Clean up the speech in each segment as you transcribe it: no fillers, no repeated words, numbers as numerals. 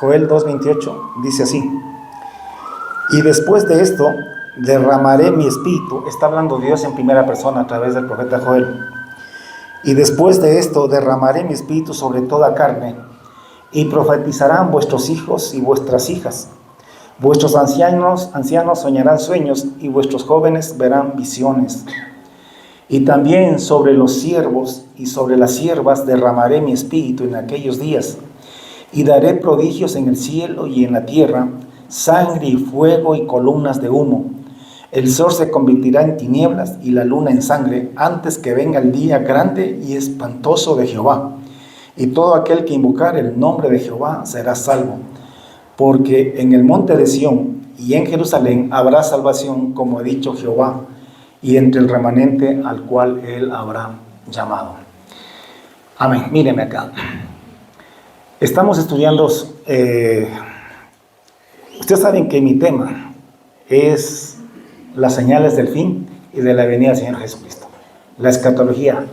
Joel 2:28 dice así: y después de esto derramaré mi espíritu. Está hablando Dios en primera persona a través del profeta Joel. Y después de esto derramaré mi espíritu sobre toda carne, y profetizarán vuestros hijos y vuestras hijas. Vuestros ancianos soñarán sueños, y vuestros jóvenes verán visiones. Y también sobre los siervos y sobre las siervas derramaré mi espíritu en aquellos días, y daré prodigios en el cielo y en la tierra, sangre y fuego y columnas de humo. El sol se convertirá en tinieblas y la luna en sangre, antes que venga el día grande y espantoso de Jehová. Y todo aquel que invocar el nombre de Jehová será salvo. Porque en el monte de Sión y en Jerusalén habrá salvación, como ha dicho Jehová, y entre el remanente al cual él habrá llamado. Amén. Mírenme acá. Estamos estudiando, ustedes saben que mi tema es las señales del fin y de la venida del Señor Jesucristo. La escatología,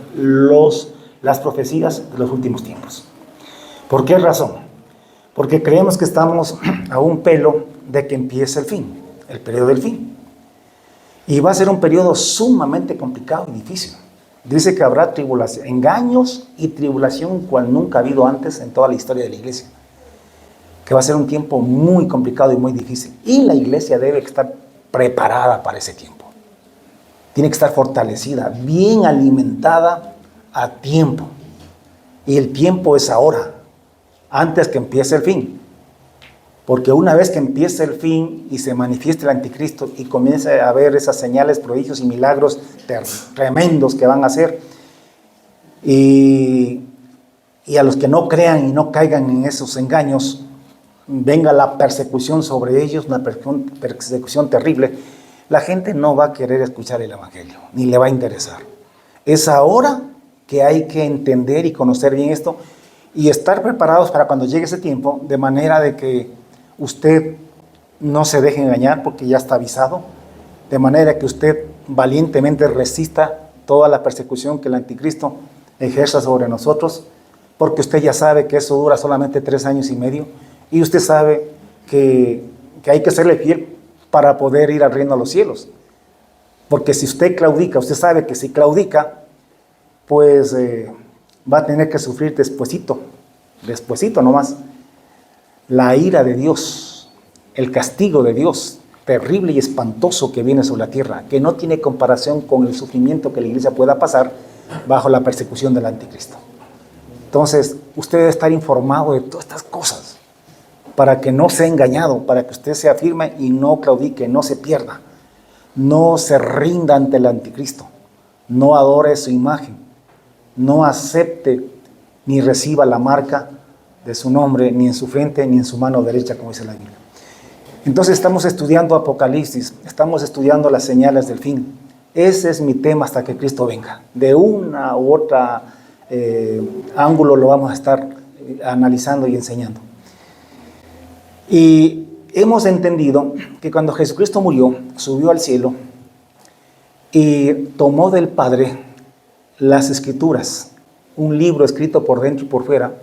las profecías de los últimos tiempos. ¿Por qué razón? Porque creemos que estamos a un pelo de que empiece el fin, el periodo del fin. Y va a ser un periodo sumamente complicado y difícil. Dice que habrá tribulación, engaños y tribulación cual nunca ha habido antes en toda la historia de la iglesia. Que va a ser un tiempo muy complicado y muy difícil. Y la iglesia debe estar preparada para ese tiempo. Tiene que estar fortalecida, bien alimentada a tiempo. Y el tiempo es ahora, antes que empiece el fin. Porque una vez que empiece el fin y se manifieste el anticristo y comience a ver esas señales, prodigios y milagros tremendos que van a hacer, y a los que no crean y no caigan en esos engaños, venga la persecución sobre ellos, una persecución terrible, la gente no va a querer escuchar el evangelio, ni le va a interesar. Es ahora que hay que entender y conocer bien esto y estar preparados para cuando llegue ese tiempo, de manera de que usted no se deje engañar, porque ya está avisado, de manera que usted valientemente resista toda la persecución que el anticristo ejerza sobre nosotros, porque usted ya sabe que eso dura solamente 3 años y medio, y usted sabe que hay que serle fiel para poder ir al reino de los cielos. Porque si usted claudica, usted sabe que si claudica, pues va a tener que sufrir despuesito nomás, la ira de Dios, el castigo de Dios, terrible y espantoso que viene sobre la tierra, que no tiene comparación con el sufrimiento que la iglesia pueda pasar bajo la persecución del anticristo. Entonces, usted debe estar informado de todas estas cosas, para que no sea engañado, para que usted sea firme y no claudique, no se pierda, no se rinda ante el anticristo, no adore su imagen, no acepte ni reciba la marca de su nombre, ni en su frente, ni en su mano derecha, como dice la Biblia. Entonces estamos estudiando Apocalipsis, estamos estudiando las señales del fin. Ese es mi tema hasta que Cristo venga. De una u otra ángulo lo vamos a estar analizando y enseñando. Y hemos entendido que cuando Jesucristo murió, subió al cielo y tomó del Padre las Escrituras, un libro escrito por dentro y por fuera,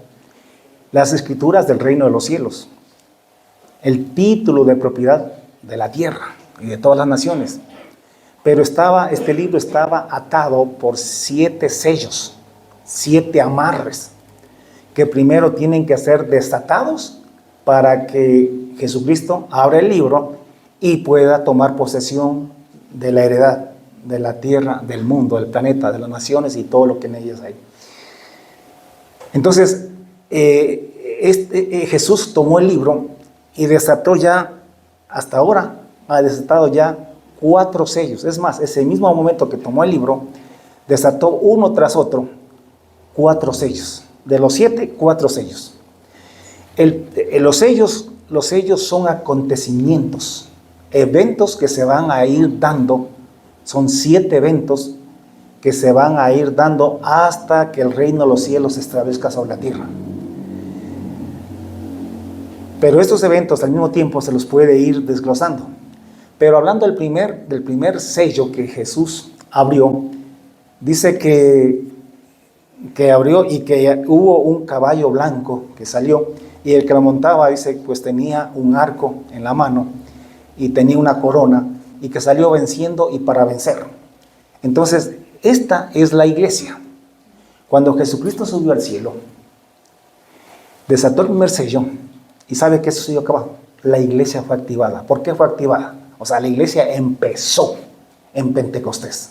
las Escrituras del reino de los cielos, el título de propiedad de la tierra y de todas las naciones. Pero este libro estaba atado por 7 sellos, 7 amarres, que primero tienen que ser desatados para que Jesucristo abra el libro y pueda tomar posesión de la heredad, de la tierra, del mundo, del planeta, de las naciones y todo lo que en ellas hay. Entonces, Jesús tomó el libro y desató ya, hasta ahora, ha desatado ya 4 sellos. Es más, ese mismo momento que tomó el libro, desató uno tras otro 4 sellos. De los 7, 4 sellos. Los sellos son acontecimientos, eventos que se van a ir dando. Son 7 eventos que se van a ir dando hasta que el reino de los cielos se establezca sobre la tierra. Pero estos eventos al mismo tiempo se los puede ir desglosando. Pero hablando del primer sello que Jesús abrió, dice que que abrió y que hubo un caballo blanco que salió, y el que lo montaba, dice, pues tenía un arco en la mano y tenía una corona, y que salió venciendo y para vencer. Entonces, esta es la iglesia. Cuando Jesucristo subió al cielo, desató el primer sello, y ¿sabe qué sucedió acá abajo? La iglesia fue activada. ¿Por qué fue activada? O sea, la iglesia empezó en Pentecostés,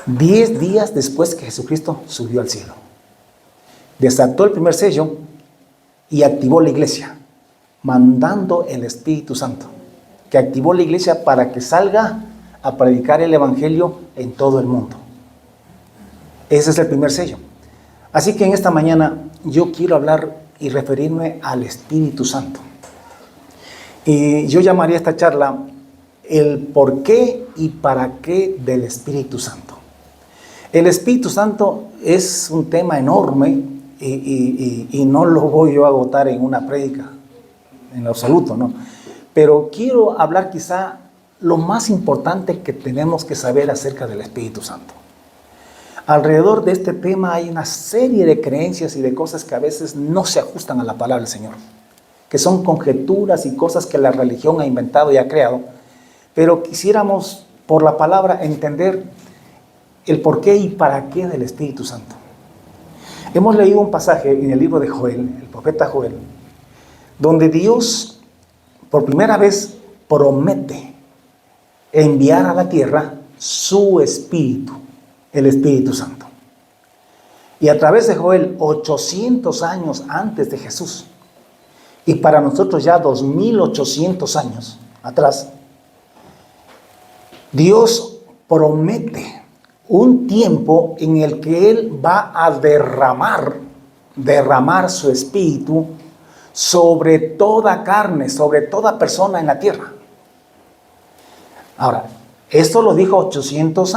10 días después que Jesucristo subió al cielo. Desató el primer sello y activó la iglesia, mandando el Espíritu Santo, que activó la iglesia para que salga a predicar el evangelio en todo el mundo. Ese es el primer sello. Así que en esta mañana yo quiero hablar y referirme al Espíritu Santo. Y yo llamaría esta charla el por qué y para qué del Espíritu Santo. El Espíritu Santo es un tema enorme y no lo voy yo a agotar en una prédica, en lo absoluto, ¿no? Pero quiero hablar quizá lo más importante que tenemos que saber acerca del Espíritu Santo. Alrededor de este tema hay una serie de creencias y de cosas que a veces no se ajustan a la palabra del Señor, que son conjeturas y cosas que la religión ha inventado y ha creado, pero quisiéramos por la palabra entender el por qué y para qué del Espíritu Santo. Hemos leído un pasaje en el libro de Joel, el profeta Joel, donde Dios por primera vez promete enviar a la tierra su Espíritu, el Espíritu Santo. Y a través de Joel, 800 años antes de Jesús, y para nosotros ya 2800 años atrás, Dios promete un tiempo en el que Él va a derramar su Espíritu sobre toda carne, sobre toda persona en la tierra. Ahora, esto lo dijo 800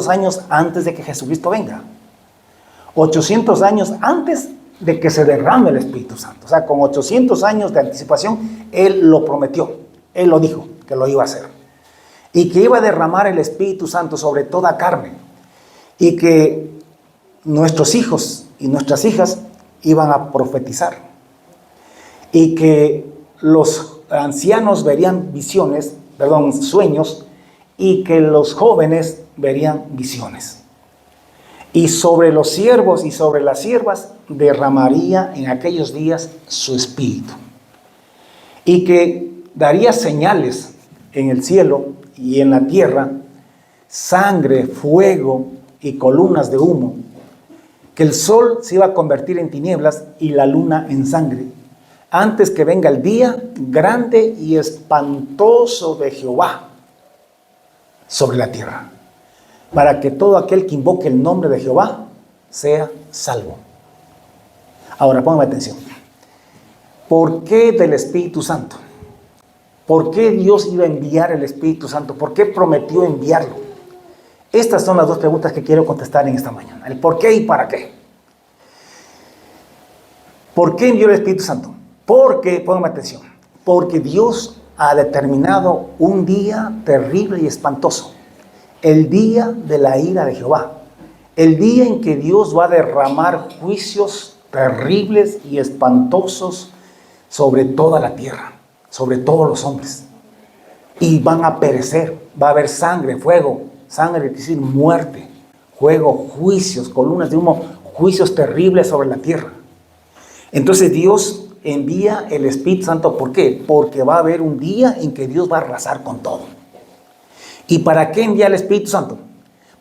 años antes de que Jesucristo venga. 800 años antes de que se derrame el Espíritu Santo. O sea, con 800 años de anticipación, Él lo prometió. Él lo dijo, que lo iba a hacer. Y que iba a derramar el Espíritu Santo sobre toda carne. Y que nuestros hijos y nuestras hijas iban a profetizar. Y que los ancianos verían sueños, y que los jóvenes verían visiones. Y sobre los siervos y sobre las siervas derramaría en aquellos días su Espíritu. Y que daría señales en el cielo y en la tierra, sangre, fuego y columnas de humo. Que el sol se iba a convertir en tinieblas y la luna en sangre, antes que venga el día grande y espantoso de Jehová sobre la tierra, para que todo aquel que invoque el nombre de Jehová sea salvo. Ahora, póngame atención. ¿Por qué del Espíritu Santo? ¿Por qué Dios iba a enviar el Espíritu Santo? ¿Por qué prometió enviarlo? Estas son las dos preguntas que quiero contestar en esta mañana. El por qué y para qué. ¿Por qué envió el Espíritu Santo? Porque, póngame atención, porque Dios ha determinado un día terrible y espantoso. El día de la ira de Jehová. El día en que Dios va a derramar juicios terribles y espantosos sobre toda la tierra, sobre todos los hombres. Y van a perecer. Va a haber sangre, fuego. Sangre, es decir, muerte, fuego, juicios, columnas de humo, juicios terribles sobre la tierra. Entonces Dios envía el Espíritu Santo. ¿Por qué? Porque va a haber un día en que Dios va a arrasar con todo. ¿Y para qué envía el Espíritu Santo?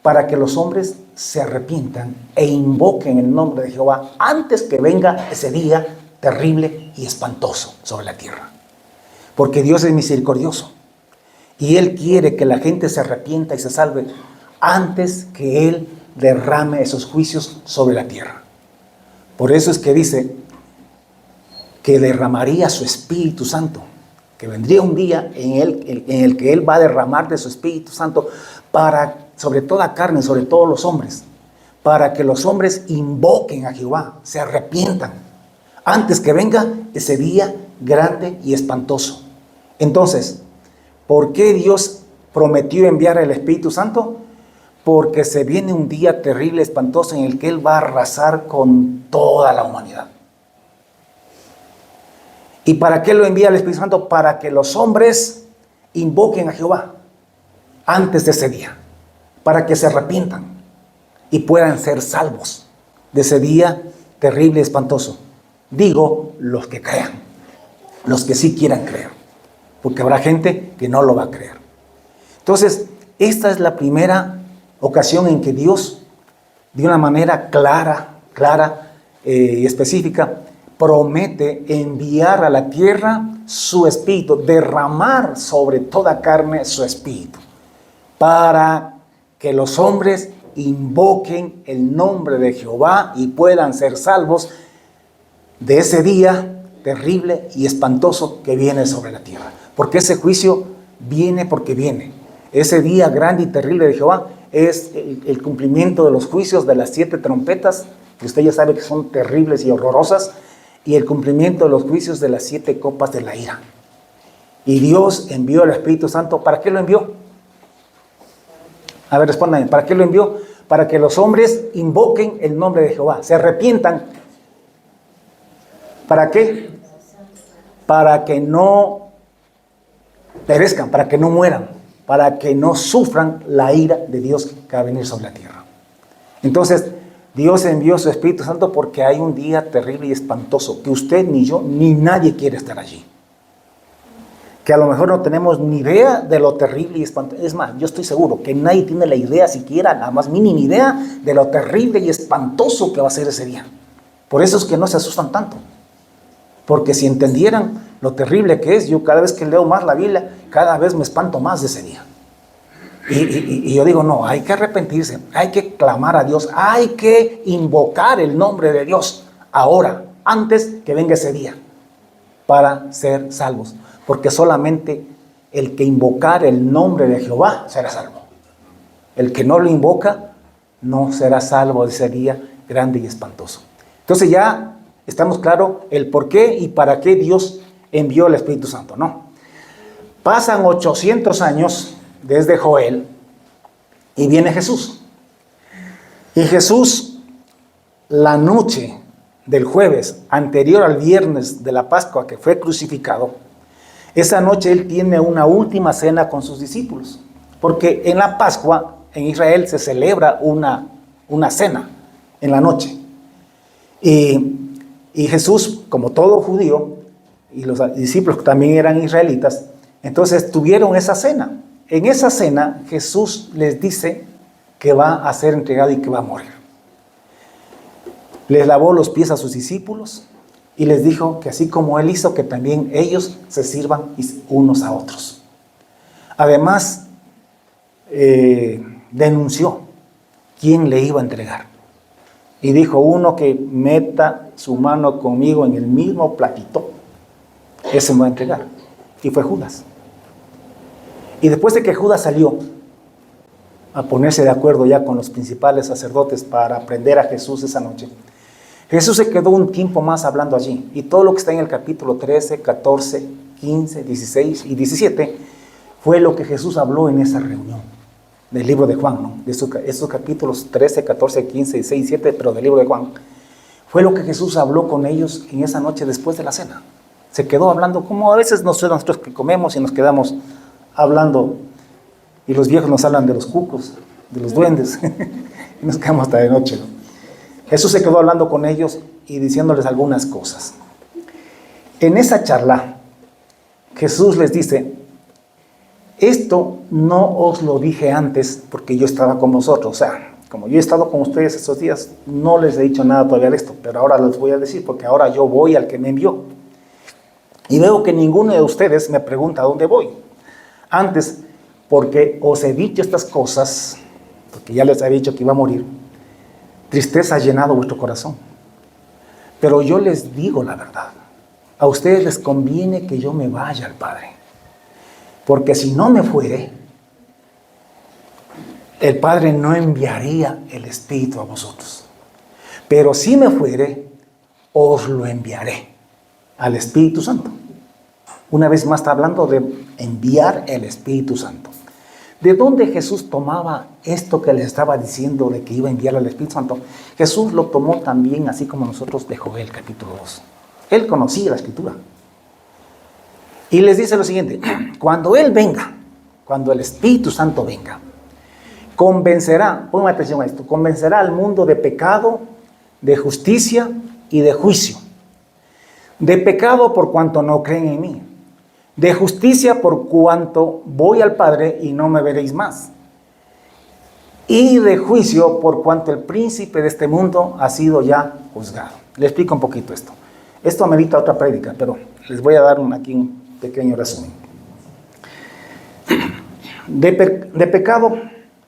Para que los hombres se arrepientan e invoquen el nombre de Jehová antes que venga ese día terrible y espantoso sobre la tierra. Porque Dios es misericordioso y Él quiere que la gente se arrepienta y se salve antes que Él derrame esos juicios sobre la tierra. Por eso es que dice que derramaría su Espíritu Santo, que vendría un día en el que Él va a derramar de su Espíritu Santo sobre toda carne, sobre todos los hombres, para que los hombres invoquen a Jehová, se arrepientan, antes que venga ese día grande y espantoso. Entonces, ¿por qué Dios prometió enviar el Espíritu Santo? porque se viene un día terrible, espantoso, en el que Él va a arrasar con toda la humanidad. ¿Y para qué lo envía el Espíritu Santo? Para que los hombres invoquen a Jehová antes de ese día, para que se arrepientan y puedan ser salvos de ese día terrible y espantoso. Digo, los que crean, los que sí quieran creer, porque habrá gente que no lo va a creer. Entonces, esta es la primera ocasión en que Dios, de una manera clara y específica, promete enviar a la tierra su espíritu, derramar sobre toda carne su espíritu, para que los hombres invoquen el nombre de Jehová y puedan ser salvos de ese día terrible y espantoso que viene sobre la tierra. Porque ese juicio viene porque viene. Ese día grande y terrible de Jehová es el cumplimiento de los juicios de las 7 trompetas, que usted ya sabe que son terribles y horrorosas, y el cumplimiento de los juicios de las 7 copas de la ira. Y Dios envió al Espíritu Santo. ¿Para qué lo envió? A ver, respondan. ¿Para qué lo envió? Para que los hombres invoquen el nombre de Jehová, se arrepientan. ¿Para qué? Para que no perezcan, para que no mueran, para que no sufran la ira de Dios que va a venir sobre la tierra. Entonces, Dios envió su Espíritu Santo porque hay un día terrible y espantoso que usted, ni yo, ni nadie quiere estar allí. Que a lo mejor no tenemos ni idea de lo terrible y espantoso. Es más, yo estoy seguro que nadie tiene la idea siquiera, la más mínima idea de lo terrible y espantoso que va a ser ese día. Por eso es que no se asustan tanto. Porque si entendieran lo terrible que es, yo cada vez que leo más la Biblia, cada vez me espanto más de ese día. Y yo digo, no, hay que arrepentirse, hay que clamar a Dios, hay que invocar el nombre de Dios ahora, antes que venga ese día, para ser salvos. Porque solamente el que invocar el nombre de Jehová será salvo. El que no lo invoca no será salvo de ese día grande y espantoso. Entonces ya estamos claros el por qué y para qué Dios envió el Espíritu Santo, ¿no? Pasan 800 años desde Joel y viene Jesús. Y Jesús, la noche del jueves anterior al viernes de la Pascua que fue crucificado, esa noche Él tiene una última cena con sus discípulos. Porque en la Pascua, en Israel, se celebra una cena en la noche. Y Jesús, como todo judío, y los discípulos que también eran israelitas, entonces tuvieron esa cena. En esa cena Jesús les dice que va a ser entregado y que va a morir. Les lavó los pies a sus discípulos y les dijo que así como Él hizo, que también ellos se sirvan unos a otros. Además, denunció quién le iba a entregar. Y dijo, uno que meta su mano conmigo en el mismo platito, ese me va a entregar. Y fue Judas. Y después de que Judas salió a ponerse de acuerdo ya con los principales sacerdotes para prender a Jesús esa noche, Jesús se quedó un tiempo más hablando allí. Y todo lo que está en el capítulo 13, 14, 15, 16 y 17 fue lo que Jesús habló en esa reunión del libro de Juan, ¿no? De esos capítulos 13, 14, 15, 16 y 17, pero del libro de Juan. Fue lo que Jesús habló con ellos en esa noche después de la cena. Se quedó hablando, como a veces nosotros que comemos y nos quedamos hablando, y los viejos nos hablan de los cucos, de los duendes, y nos quedamos hasta de noche, ¿no? Jesús se quedó hablando con ellos y diciéndoles algunas cosas. En esa charla, Jesús les dice, esto no os lo dije antes porque yo estaba con vosotros. O sea, como yo he estado con ustedes estos días, no les he dicho nada todavía de esto, pero ahora les voy a decir porque ahora yo voy al que me envió. Y veo que ninguno de ustedes me pregunta a dónde voy. Antes, porque os he dicho estas cosas, porque ya les había dicho que iba a morir, tristeza ha llenado vuestro corazón. Pero yo les digo la verdad. A ustedes les conviene que yo me vaya al Padre. Porque si no me fuere, el Padre no enviaría el Espíritu a vosotros. Pero si me fuere, os lo enviaré al Espíritu Santo. Una vez más está hablando de enviar el Espíritu Santo. ¿De dónde Jesús tomaba esto que les estaba diciendo de que iba a enviar al Espíritu Santo? Jesús lo tomó también, así como nosotros, de Joel capítulo 2. Él conocía la Escritura. Y les dice lo siguiente: cuando Él venga, cuando el Espíritu Santo venga, convencerá, ponme atención a esto, convencerá al mundo de pecado, de justicia y de juicio. De pecado por cuanto no creen en mí. De justicia por cuanto voy al Padre y no me veréis más. Y de juicio por cuanto el príncipe de este mundo ha sido ya juzgado. Le explico un poquito esto. Esto amerita otra prédica, pero les voy a dar aquí un pequeño resumen. De pecado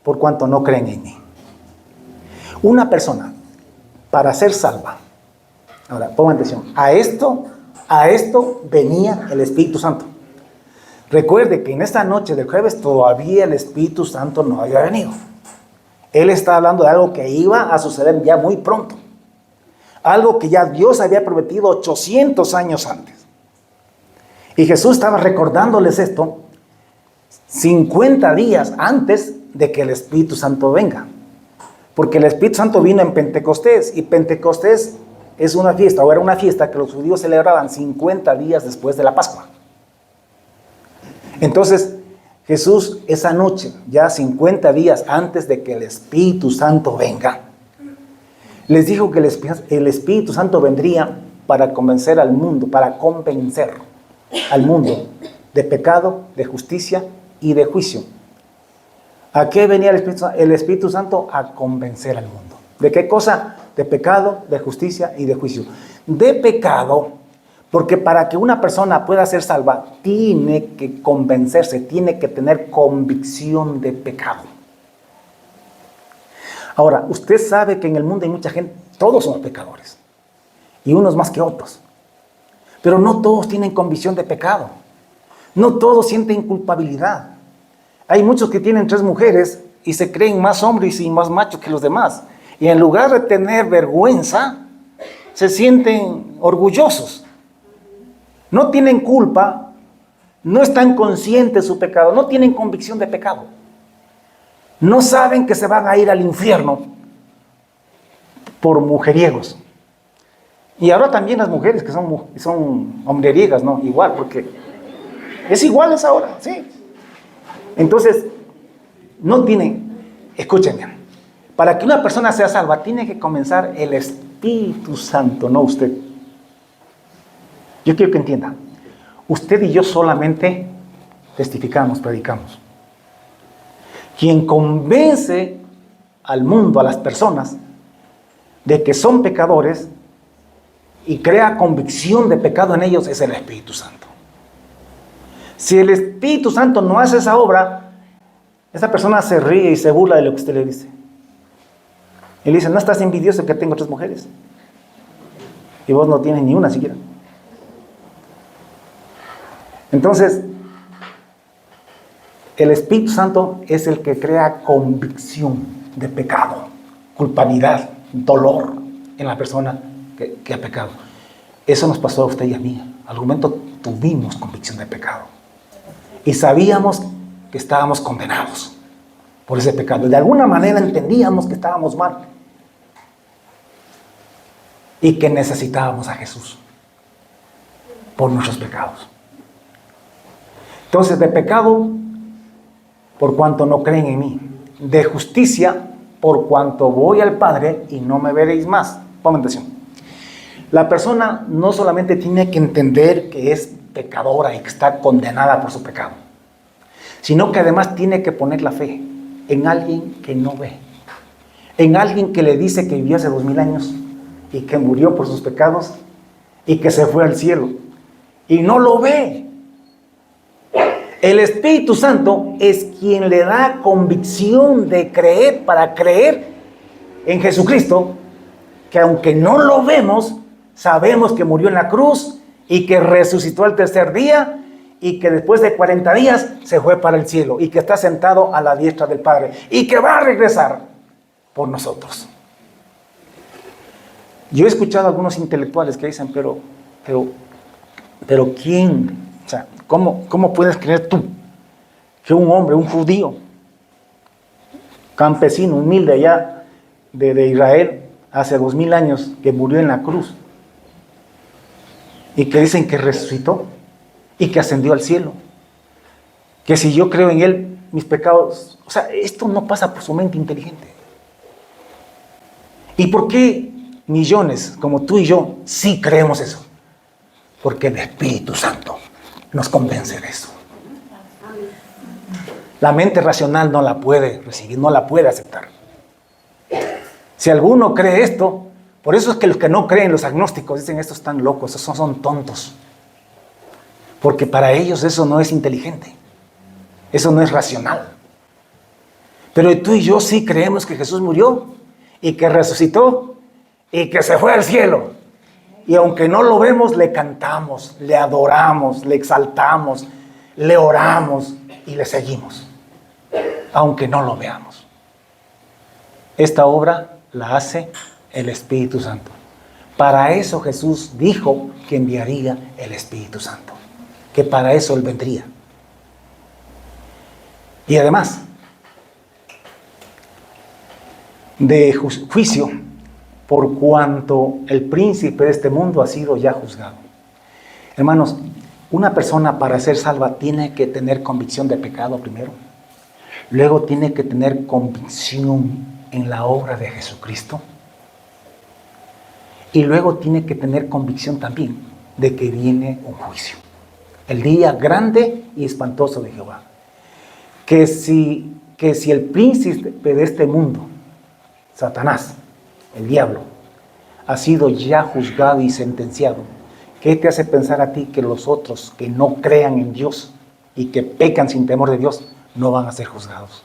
por cuanto no creen en mí. Una persona, para ser salva, ahora pongan atención, a esto venía el Espíritu Santo. Recuerde que en esta noche del jueves todavía el Espíritu Santo no había venido. Él está hablando de algo que iba a suceder ya muy pronto. Algo que ya Dios había prometido 800 años antes. Y Jesús estaba recordándoles esto 50 días antes de que el Espíritu Santo venga. Porque el Espíritu Santo vino en Pentecostés, y Pentecostés es una fiesta, o era una fiesta que los judíos celebraban 50 días después de la Pascua. Entonces, Jesús esa noche, ya 50 días antes de que el Espíritu Santo venga, les dijo que el Espíritu Santo vendría para convencer al mundo, para convencer al mundo de pecado, de justicia y de juicio. ¿A qué venía el Espíritu Santo? A convencer al mundo. ¿De qué cosa? De pecado, de justicia y de juicio. De pecado, porque para que una persona pueda ser salva, tiene que convencerse, tiene que tener convicción de pecado. Ahora, usted sabe que en el mundo hay mucha gente, todos somos pecadores, y unos más que otros. Pero no todos tienen convicción de pecado. No todos sienten culpabilidad. Hay muchos que tienen 3 mujeres y se creen más hombres y más machos que los demás. Y en lugar de tener vergüenza, se sienten orgullosos. No tienen culpa, no están conscientes de su pecado, no tienen convicción de pecado. No saben que se van a ir al infierno por mujeriegos. Y ahora también las mujeres que son hombreriegas, ¿no? Igual, porque es igual esa hora, ¿sí? Entonces, no tienen, escúchenme, para que una persona sea salva, tiene que comenzar el Espíritu Santo, no usted. Yo quiero que entienda, usted y yo solamente testificamos, predicamos. Quien convence al mundo, a las personas, de que son pecadores y crea convicción de pecado en ellos, es el Espíritu Santo. Si el Espíritu Santo no hace esa obra, esa persona se ríe y se burla de lo que usted le dice. Y le dice: no estás envidioso que tengo 3 mujeres. Y vos no tienes ni una siquiera. Entonces, el Espíritu Santo es el que crea convicción de pecado, culpabilidad, dolor en la persona que ha pecado. Eso nos pasó a usted y a mí. Al momento tuvimos convicción de pecado. Y sabíamos que estábamos condenados por ese pecado. De alguna manera entendíamos que estábamos mal. Y que necesitábamos a Jesús por nuestros pecados. Entonces, de pecado, por cuanto no creen en mí. De justicia, por cuanto voy al Padre y no me veréis más. Pongan atención. La persona no solamente tiene que entender que es pecadora y que está condenada por su pecado, sino que además tiene que poner la fe en alguien que no ve, en alguien que le dice que vivió hace 2000 años y que murió por sus pecados y que se fue al cielo y no lo ve. El Espíritu Santo es quien le da convicción de creer, para creer en Jesucristo, que aunque no lo vemos, sabemos que murió en la cruz y que resucitó al 3er día y que después de 40 días se fue para el cielo y que está sentado a la diestra del Padre y que va a regresar por nosotros. Yo he escuchado a algunos intelectuales que dicen, pero ¿quién? O sea, ¿cómo puedes creer tú que un hombre, un judío, campesino humilde allá de Israel, hace 2000 años, que murió en la cruz. Y que dicen que resucitó y que ascendió al cielo. Que si yo creo en Él, mis pecados... O sea, esto no pasa por su mente inteligente. ¿Y por qué millones como tú y yo sí creemos eso? Porque el Espíritu Santo nos convence de eso. La mente racional no la puede recibir, no la puede aceptar. Si alguno cree esto, por eso es que los que no creen, los agnósticos, dicen estos están locos, esos son tontos. Porque para ellos eso no es inteligente, eso no es racional. Pero tú y yo sí creemos que Jesús murió y que resucitó y que se fue al cielo. Y aunque no lo vemos, le cantamos, le adoramos, le exaltamos, le oramos y le seguimos, aunque no lo veamos. Esta obra la hace el Espíritu Santo. Para eso Jesús dijo que enviaría el Espíritu Santo, que para eso Él vendría. Y además de juicio, por cuanto el príncipe de este mundo ha sido ya juzgado. Hermanos, una persona para ser salva tiene que tener convicción de pecado primero. Luego tiene que tener convicción en la obra de Jesucristo. Y luego tiene que tener convicción también de que viene un juicio. El día grande y espantoso de Jehová. Que si el príncipe de este mundo, Satanás, el diablo, ha sido ya juzgado y sentenciado, ¿qué te hace pensar a ti que los otros que no crean en Dios y que pecan sin temor de Dios no van a ser juzgados?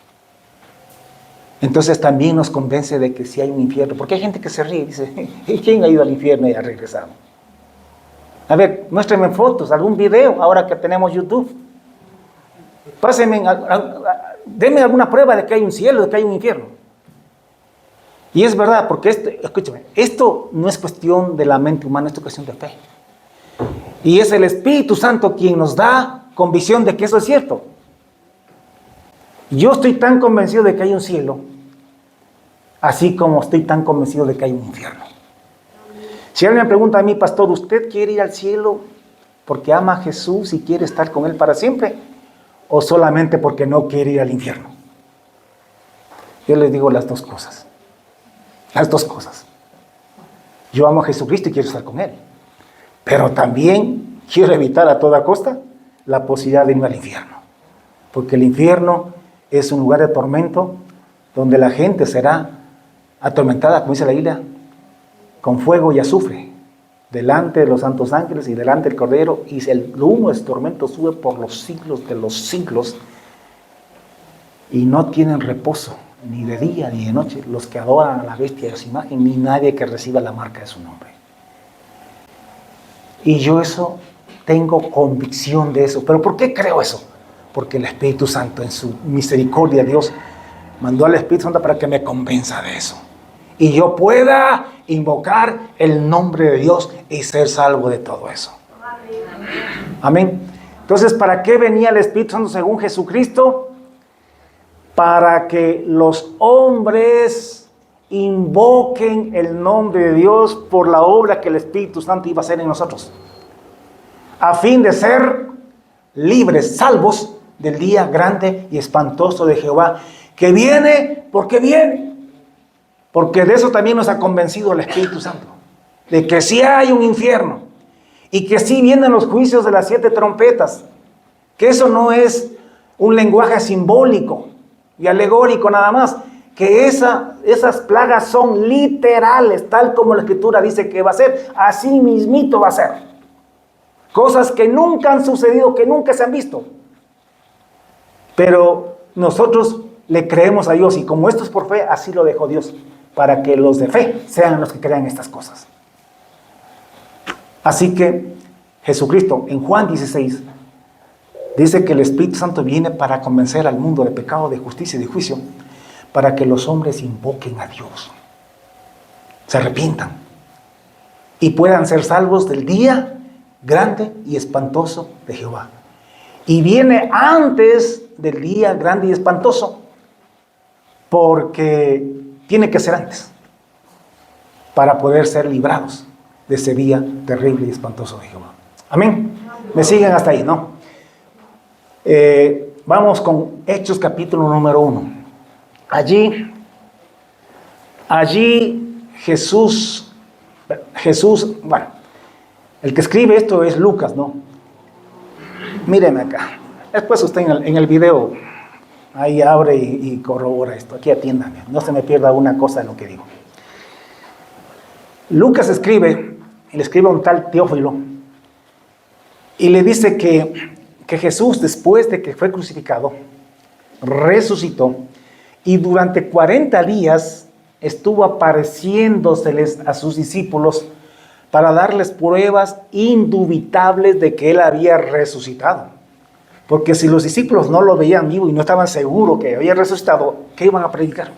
Entonces también nos convence de que sí hay un infierno, porque hay gente que se ríe y dice, ¿quién ha ido al infierno y ha regresado? A ver, muéstrenme fotos, algún video, ahora que tenemos YouTube. Pásenme, denme alguna prueba de que hay un cielo, de que hay un infierno. Y es verdad, porque escúchame, esto no es cuestión de la mente humana, esto es cuestión de fe. Y es el Espíritu Santo quien nos da convicción de que eso es cierto. Yo estoy tan convencido de que hay un cielo, así como estoy tan convencido de que hay un infierno. Si alguien me pregunta a mí, pastor, ¿usted quiere ir al cielo porque ama a Jesús y quiere estar con Él para siempre? ¿O solamente porque no quiere ir al infierno? Yo les digo las dos cosas. Las dos cosas. Yo amo a Jesucristo y quiero estar con Él. Pero también quiero evitar a toda costa la posibilidad de irme al infierno. Porque el infierno es un lugar de tormento donde la gente será atormentada, como dice la Biblia, con fuego y azufre, delante de los santos ángeles y delante del Cordero, y el humo de ese tormento sube por los siglos de los siglos, y no tienen reposo, ni de día ni de noche, los que adoran a la bestia y a su imagen, ni nadie que reciba la marca de su nombre. Y yo eso, tengo convicción de eso. ¿Pero por qué creo eso? Porque el Espíritu Santo, en su misericordia, Dios mandó al Espíritu Santo para que me convenza de eso. Y yo pueda invocar el nombre de Dios y ser salvo de todo eso. Amén. Entonces, ¿para qué venía el Espíritu Santo según Jesucristo? Para que los hombres invoquen el nombre de Dios por la obra que el Espíritu Santo iba a hacer en nosotros. A fin de ser libres, salvos del día grande y espantoso de Jehová, que viene porque viene. Porque de eso también nos ha convencido el Espíritu Santo, de que sí hay un infierno y que sí vienen los juicios de las 7 trompetas, que eso no es un lenguaje simbólico y alegórico nada más, que esas plagas son literales, tal como la Escritura dice que va a ser, así mismito va a ser. Cosas que nunca han sucedido, que nunca se han visto. Pero nosotros le creemos a Dios, y como esto es por fe, así lo dejó Dios, para que los de fe sean los que crean estas cosas. Así que Jesucristo, en Juan 16, dice que el Espíritu Santo viene para convencer al mundo de pecado, de justicia y de juicio, para que los hombres invoquen a Dios, se arrepientan y puedan ser salvos del día grande y espantoso de Jehová. Y viene antes del día grande y espantoso porque tiene que ser antes, para poder ser librados de ese día terrible y espantoso de Jehová. Amén. ¿Me siguen hasta ahí, no? Vamos con Hechos capítulo número 1. Allí Jesús, bueno, el que escribe esto es Lucas, ¿no? Mírenme acá. Después usted en el video, ahí abre y corrobora esto. Aquí atiéndame, no se me pierda una cosa de lo que digo. Lucas escribe, y le escribe a un tal Teófilo, y le dice que Jesús, después de que fue crucificado, resucitó, y durante 40 días estuvo apareciéndoseles a sus discípulos para darles pruebas indubitables de que él había resucitado. Porque si los discípulos no lo veían vivo y no estaban seguros que había resucitado, ¿qué iban a predicar?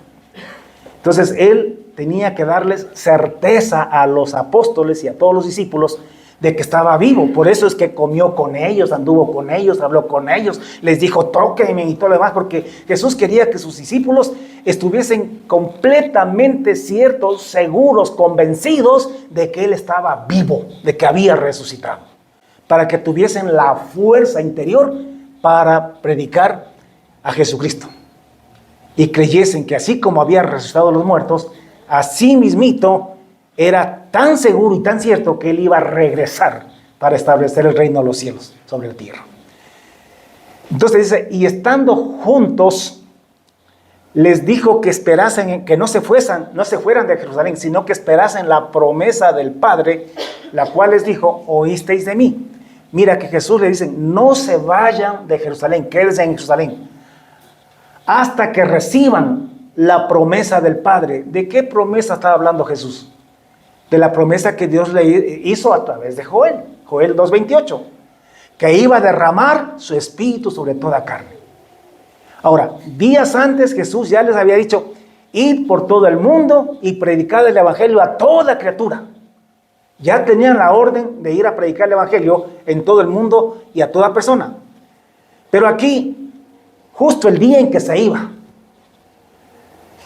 Entonces él tenía que darles certeza a los apóstoles y a todos los discípulos de que estaba vivo. Por eso es que comió con ellos, anduvo con ellos, habló con ellos, les dijo tóquenme y todo lo demás, porque Jesús quería que sus discípulos estuviesen completamente ciertos, seguros, convencidos de que él estaba vivo, de que había resucitado, para que tuviesen la fuerza interior para predicar a Jesucristo y creyesen que así como había resucitado a los muertos, así mismito era tan seguro y tan cierto que él iba a regresar para establecer el reino de los cielos sobre la tierra. Entonces dice, y estando juntos, les dijo que esperasen, que no se fueran de Jerusalén, sino que esperasen la promesa del Padre, la cual les dijo, oísteis de mí. Mira que Jesús le dice, no se vayan de Jerusalén, quédense en Jerusalén, hasta que reciban la promesa del Padre. ¿De qué promesa estaba hablando Jesús? De la promesa que Dios le hizo a través de Joel 2:28, que iba a derramar su espíritu sobre toda carne. Ahora, días antes Jesús ya les había dicho, id por todo el mundo y predicad el evangelio a toda criatura. Ya tenían la orden de ir a predicar el evangelio en todo el mundo y a toda persona. Pero aquí, justo el día en que se iba,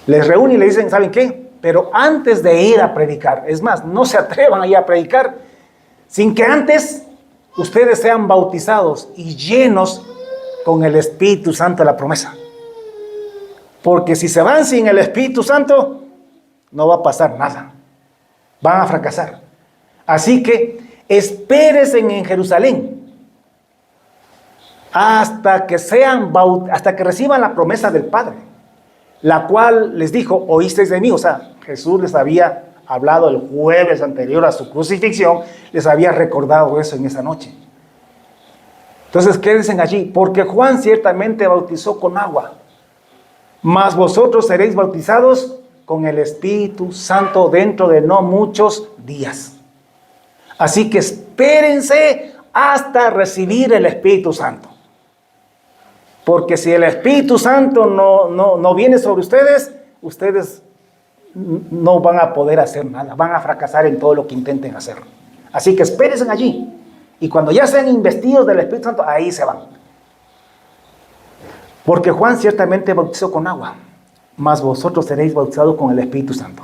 les reúne y le dicen, ¿saben qué? Pero antes de ir a predicar, es más, no se atrevan a ir a predicar sin que antes ustedes sean bautizados y llenos con el Espíritu Santo de la promesa. Porque si se van sin el Espíritu Santo, no va a pasar nada. Van a fracasar. Así que espérense en Jerusalén hasta que reciban la promesa del Padre, la cual les dijo, oísteis de mí. O sea, Jesús les había hablado el jueves anterior a su crucifixión, les había recordado eso en esa noche. Entonces quédense allí, porque Juan ciertamente bautizó con agua, mas vosotros seréis bautizados con el Espíritu Santo dentro de no muchos días. Así que espérense hasta recibir el Espíritu Santo. Porque si el Espíritu Santo no viene sobre ustedes, ustedes no van a poder hacer nada. Van a fracasar en todo lo que intenten hacer. Así que espérense allí. Y cuando ya sean investidos del Espíritu Santo, ahí se van. Porque Juan ciertamente bautizó con agua, mas vosotros seréis bautizados con el Espíritu Santo.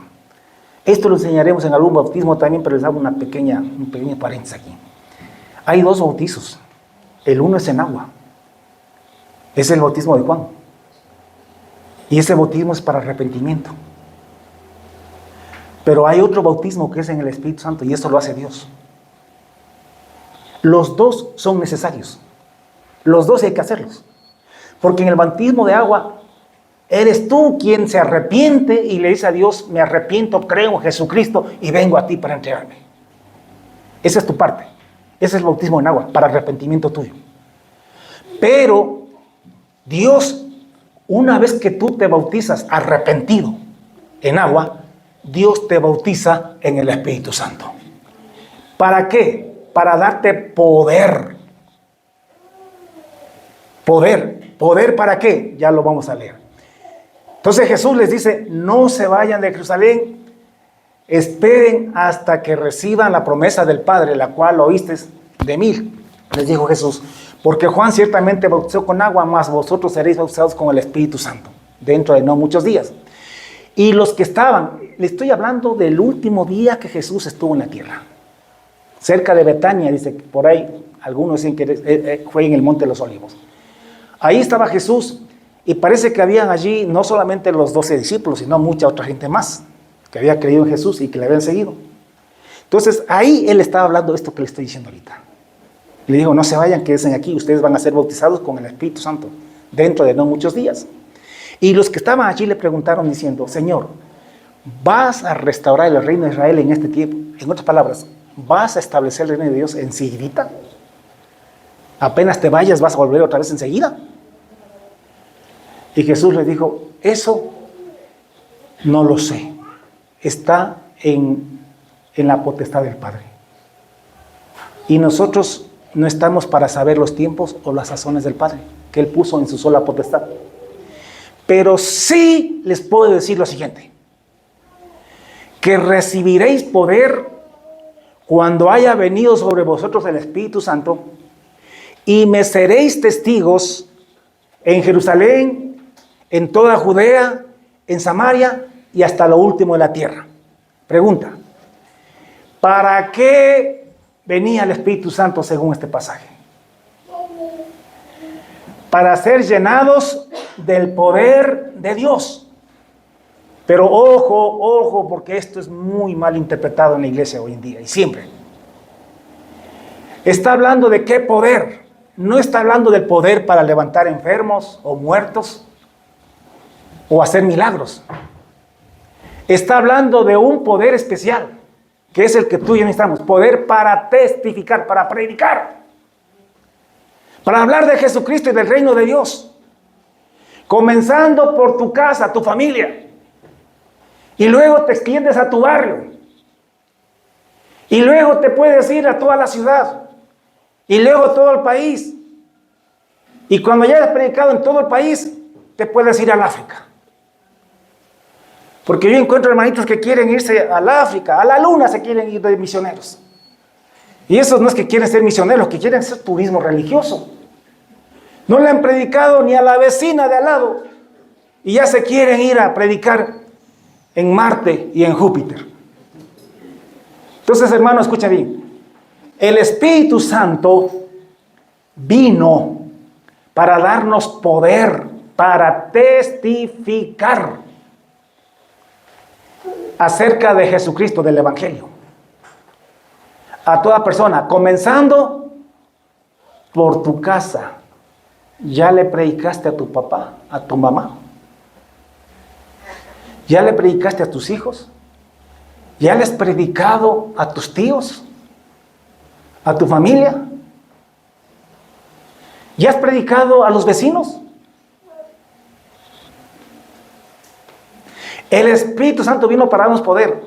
Esto lo enseñaremos en algún bautismo también, pero les hago un pequeño paréntesis aquí. Hay dos bautizos. El uno es en agua. Es el bautismo de Juan. Y ese bautismo es para arrepentimiento. Pero hay otro bautismo que es en el Espíritu Santo y eso lo hace Dios. Los dos son necesarios. Los dos hay que hacerlos. Porque en el bautismo de agua eres tú quien se arrepiente y le dice a Dios, me arrepiento, creo en Jesucristo y vengo a ti para entregarme. Esa es tu parte. Ese es el bautismo en agua, para arrepentimiento tuyo. Pero Dios, una vez que tú te bautizas arrepentido en agua, Dios te bautiza en el Espíritu Santo. ¿Para qué? Para darte poder. ¿Poder para qué? Ya lo vamos a leer. Entonces Jesús les dice, no se vayan de Jerusalén, esperen hasta que reciban la promesa del Padre, la cual oíste de mí, les dijo Jesús. Porque Juan ciertamente bautizó con agua, mas vosotros seréis bautizados con el Espíritu Santo. dentro de no muchos días. Y los que estaban, le estoy hablando del último día que Jesús estuvo en la tierra. Cerca de Betania, dice, por ahí, algunos dicen que fue en el Monte de los Olivos. Ahí estaba Jesús, y parece que habían allí no solamente los 12 discípulos, sino mucha otra gente más, que había creído en Jesús y que le habían seguido. Entonces, ahí él estaba hablando de esto que le estoy diciendo ahorita. Le dijo, no se vayan, quédense aquí, ustedes van a ser bautizados con el Espíritu Santo, dentro de no muchos días. Y los que estaban allí le preguntaron diciendo, Señor, ¿vas a restaurar el reino de Israel en este tiempo? En otras palabras, ¿vas a establecer el reino de Dios enseguida? Apenas te vayas, ¿vas a volver otra vez enseguida? Y Jesús le dijo, eso no lo sé. Está en la potestad del Padre. Y nosotros no estamos para saber los tiempos o las sazones del Padre, que Él puso en su sola potestad. Pero sí les puedo decir lo siguiente, que recibiréis poder cuando haya venido sobre vosotros el Espíritu Santo, y me seréis testigos en Jerusalén, en toda Judea, en Samaria y hasta lo último de la tierra. Pregunta, ¿para qué venía el Espíritu Santo según este pasaje? Para ser llenados del poder de Dios. Pero ojo, porque esto es muy mal interpretado en la iglesia hoy en día y siempre. Está hablando de qué poder. No está hablando del poder para levantar enfermos o muertos o hacer milagros. Está hablando de un poder especial, que es el que tú y yo necesitamos. Poder para testificar, para predicar, para hablar de Jesucristo y del reino de Dios. Comenzando por tu casa, tu familia. Y luego te extiendes a tu barrio. Y luego te puedes ir a toda la ciudad. Y luego todo el país. Y cuando ya hayas predicado en todo el país, te puedes ir al África. Porque yo encuentro hermanitos que quieren irse al África, a la luna se quieren ir de misioneros. Y esos no es que quieren ser misioneros, que quieren hacer turismo religioso. No le han predicado ni a la vecina de al lado. Y ya se quieren ir a predicar en Marte y en Júpiter. Entonces, hermano, escucha bien. El Espíritu Santo vino para darnos poder, para testificar acerca de Jesucristo, del Evangelio. A toda persona, comenzando por tu casa. ¿Ya le predicaste a tu papá, a tu mamá? ¿Ya le predicaste a tus hijos? ¿Ya le has predicado a tus tíos? ¿A tu familia? ¿Ya has predicado a los vecinos? El Espíritu Santo vino para darnos poder.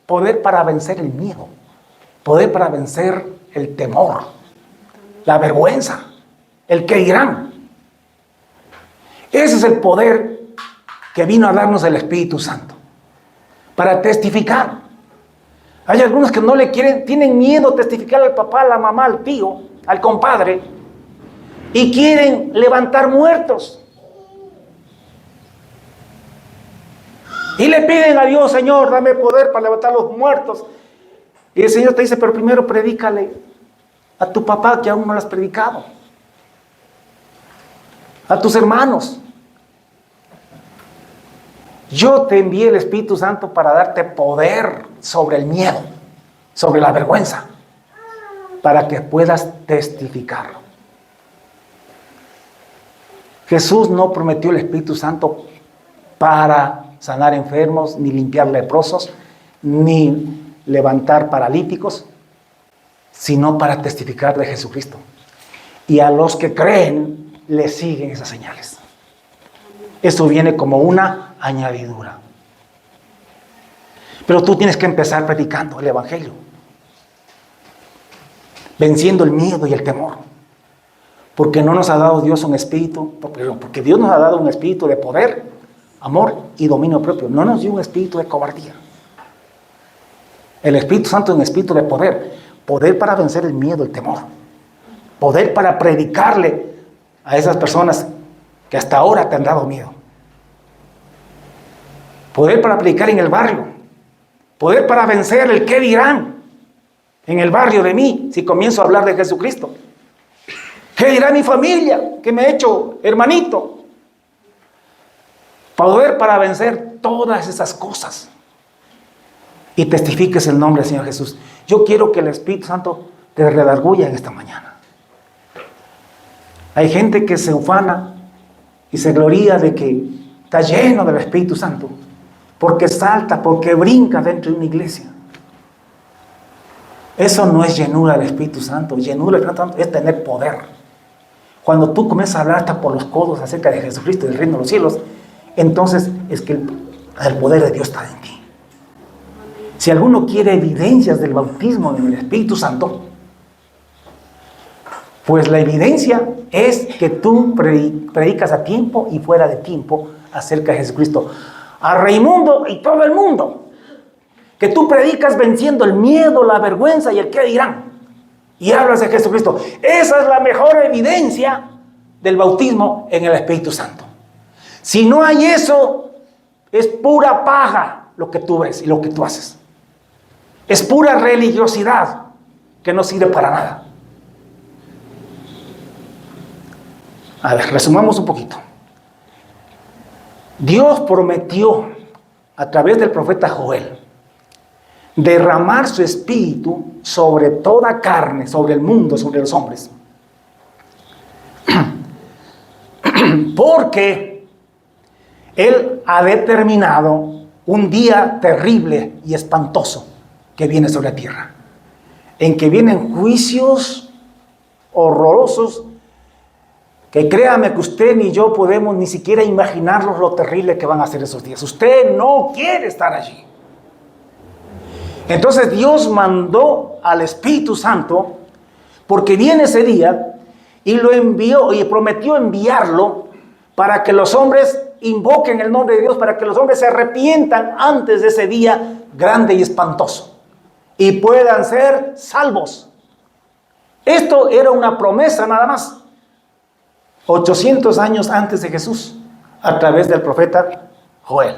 Poder para vencer el miedo. Poder para vencer el temor. La vergüenza. El que dirán. Ese es el poder que vino a darnos el Espíritu Santo. Para testificar. Hay algunos que no le quieren, tienen miedo testificar al papá, a la mamá, al tío, al compadre. Y quieren levantar muertos. Y le piden a Dios, Señor, dame poder para levantar los muertos. Y el Señor te dice, pero primero predícale a tu papá que aún no lo has predicado. A tus hermanos. Yo te envié el Espíritu Santo para darte poder sobre el miedo, sobre la vergüenza, para que puedas testificar. Jesús no prometió el Espíritu Santo para sanar enfermos, ni limpiar leprosos, ni levantar paralíticos, sino para testificar de Jesucristo. Y a los que creen, le siguen esas señales. Eso viene como una añadidura. Pero tú tienes que empezar predicando el Evangelio, venciendo el miedo y el temor. Porque no nos ha dado Dios un espíritu, porque Dios nos ha dado un espíritu de poder, amor y dominio propio. No nos dio un espíritu de cobardía. El Espíritu Santo es un espíritu de poder. Poder para vencer el miedo, el temor. Poder para predicarle a esas personas que hasta ahora te han dado miedo. Poder para predicar en el barrio. Poder para vencer el qué dirán en el barrio de mí si comienzo a hablar de Jesucristo. ¿Qué dirá mi familia que me ha hecho hermanito? Poder para vencer todas esas cosas. Y testifiques el nombre del Señor Jesús. Yo quiero que el Espíritu Santo te redarguya en esta mañana. Hay gente que se ufana y se gloria de que está lleno del Espíritu Santo, porque salta, porque brinca dentro de una iglesia. Eso no es llenura del Espíritu Santo. Llenura del Espíritu Santo es tener poder. Cuando tú comienzas a hablar hasta por los codos acerca de Jesucristo y del reino de los cielos, entonces es que el poder de Dios está en ti. Si alguno quiere evidencias del bautismo del Espíritu Santo, pues la evidencia es que tú predicas a tiempo y fuera de tiempo acerca de Jesucristo. A Raimundo y todo el mundo. Que tú predicas venciendo el miedo, la vergüenza y el qué dirán. Y hablas de Jesucristo. Esa es la mejor evidencia del bautismo en el Espíritu Santo. Si no hay eso, es pura paja lo que tú ves y lo que tú haces. Es pura religiosidad que no sirve para nada. A ver, resumamos un poquito. Dios prometió a través del profeta Joel derramar su espíritu sobre toda carne, sobre el mundo, sobre los hombres. Porque Él ha determinado un día terrible y espantoso que viene sobre la tierra, en que vienen juicios horrorosos que créame que usted ni yo podemos ni siquiera imaginarnos lo terrible que van a ser esos días. Usted no quiere estar allí. Entonces Dios mandó al Espíritu Santo porque viene ese día y lo envió y prometió enviarlo para que los hombres invoquen el nombre de Dios, para que los hombres se arrepientan antes de ese día grande y espantoso y puedan ser salvos. Esto era una promesa nada más. 800 años antes de Jesús, a través del profeta Joel.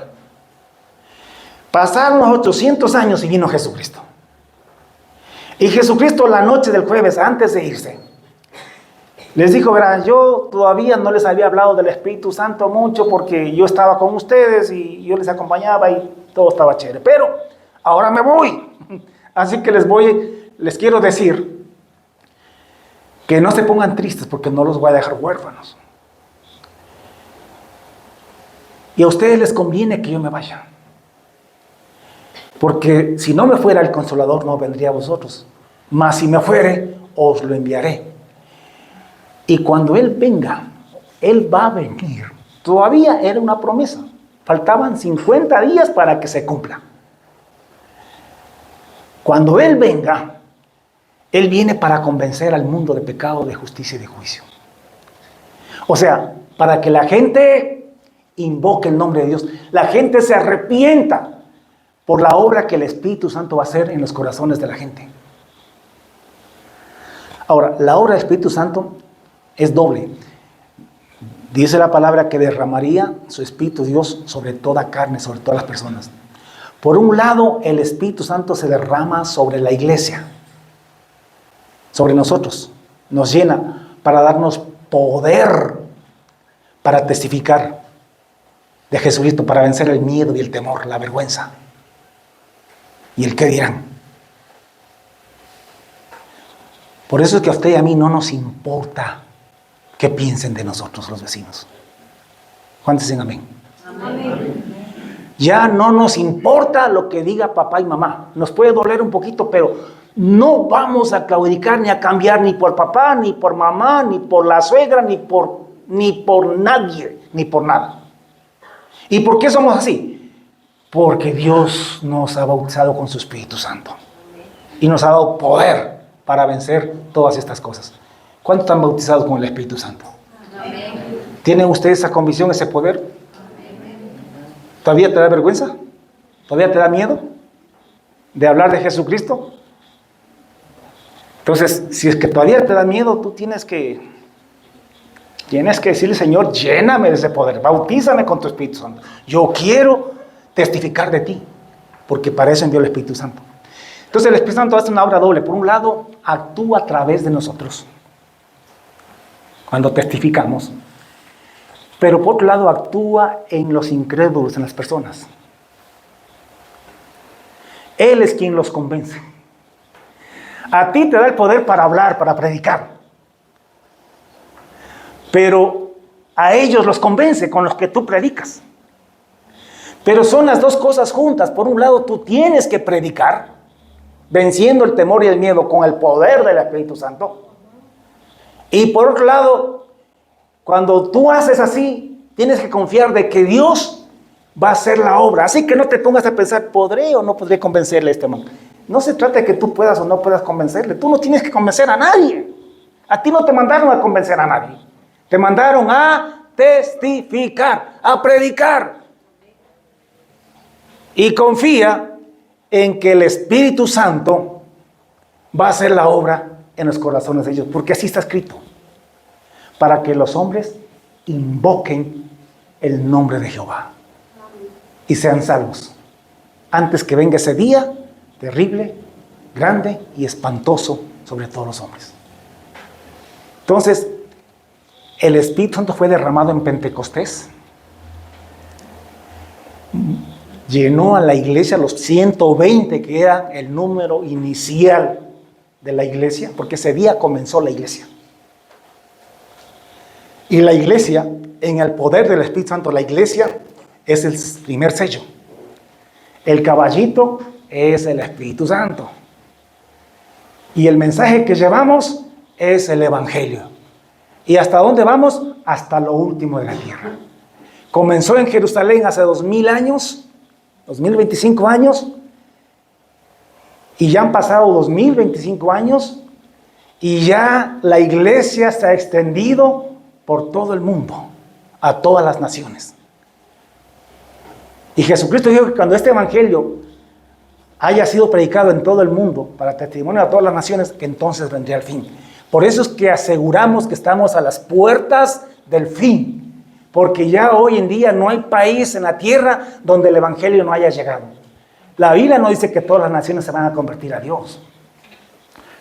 Pasaron los 800 años y vino Jesucristo. Y Jesucristo la noche del jueves, antes de irse, les dijo, verán, yo todavía no les había hablado del Espíritu Santo mucho porque yo estaba con ustedes y yo les acompañaba y todo estaba chévere. Pero ahora me voy. Así que les quiero decir que no se pongan tristes porque no los voy a dejar huérfanos. Y a ustedes les conviene que yo me vaya. Porque si no me fuera el Consolador, no vendría a vosotros. Mas si me fuere, os lo enviaré. Y cuando Él venga, Él va a venir. Todavía era una promesa. Faltaban 50 días para que se cumpla. Cuando Él venga, Él viene para convencer al mundo de pecado, de justicia y de juicio. O sea, para que la gente invoque el nombre de Dios. La gente se arrepienta por la obra que el Espíritu Santo va a hacer en los corazones de la gente. Ahora, la obra del Espíritu Santo es doble. Dice la palabra que derramaría su Espíritu Dios sobre toda carne, sobre todas las personas. Por un lado, el Espíritu Santo se derrama sobre la iglesia, sobre nosotros. Nos llena para darnos poder para testificar de Jesucristo, para vencer el miedo y el temor, la vergüenza y el qué dirán. Por eso es que a usted y a mí no nos importa qué piensen de nosotros los vecinos. ¿Cuántos dicen amén? Amén. Ya no nos importa lo que diga papá y mamá. Nos puede doler un poquito, pero no vamos a claudicar ni a cambiar ni por papá, ni por mamá, ni por la suegra, ni por nadie, ni por nada. ¿Y por qué somos así? Porque Dios nos ha bautizado con su Espíritu Santo. Y nos ha dado poder para vencer todas estas cosas. ¿Cuántos están bautizados con el Espíritu Santo? Amén. ¿Tienen ustedes esa convicción, ese poder? Amén. ¿Todavía te da vergüenza? ¿Todavía te da miedo de hablar de Jesucristo? Entonces, si es que todavía te da miedo, tú tienes que decirle, Señor, lléname de ese poder, bautízame con tu Espíritu Santo. Yo quiero testificar de ti, porque para eso envió el Espíritu Santo. Entonces el Espíritu Santo hace una obra doble. Por un lado, actúa a través de nosotros, cuando testificamos. Pero por otro lado, actúa en los incrédulos, en las personas. Él es quien los convence. A ti te da el poder para hablar, para predicar. Pero a ellos los convence con los que tú predicas. Pero son las dos cosas juntas. Por un lado, tú tienes que predicar, venciendo el temor y el miedo con el poder del Espíritu Santo. Y por otro lado, cuando tú haces así, tienes que confiar de que Dios va a hacer la obra. Así que no te pongas a pensar, ¿podré o no podré convencerle a este man? No se trata de que tú puedas o no puedas convencerle. Tú no tienes que convencer a nadie. A ti no te mandaron a convencer a nadie. Te mandaron a testificar, a predicar. Y confía en que el Espíritu Santo va a hacer la obra en los corazones de ellos. Porque así está escrito. Para que los hombres invoquen el nombre de Jehová y sean salvos. Antes que venga ese día terrible, grande y espantoso sobre todos los hombres. Entonces, el Espíritu Santo fue derramado en Pentecostés. Llenó a la iglesia, los 120, que era el número inicial de la iglesia, porque ese día comenzó la iglesia. Y la iglesia, en el poder del Espíritu Santo, la iglesia es el primer sello. El caballito es el Espíritu Santo. Y el mensaje que llevamos es el Evangelio. ¿Y hasta dónde vamos? Hasta lo último de la tierra. Comenzó en Jerusalén hace 2000 años, 2025 años, y ya han pasado 2025 años, y ya la iglesia se ha extendido por todo el mundo, a todas las naciones. Y Jesucristo dijo que cuando este evangelio haya sido predicado en todo el mundo, para testimonio a todas las naciones, que entonces vendría el fin. Por eso es que aseguramos que estamos a las puertas del fin, porque ya hoy en día no hay país en la tierra donde el evangelio no haya llegado. La Biblia no dice que todas las naciones se van a convertir a Dios.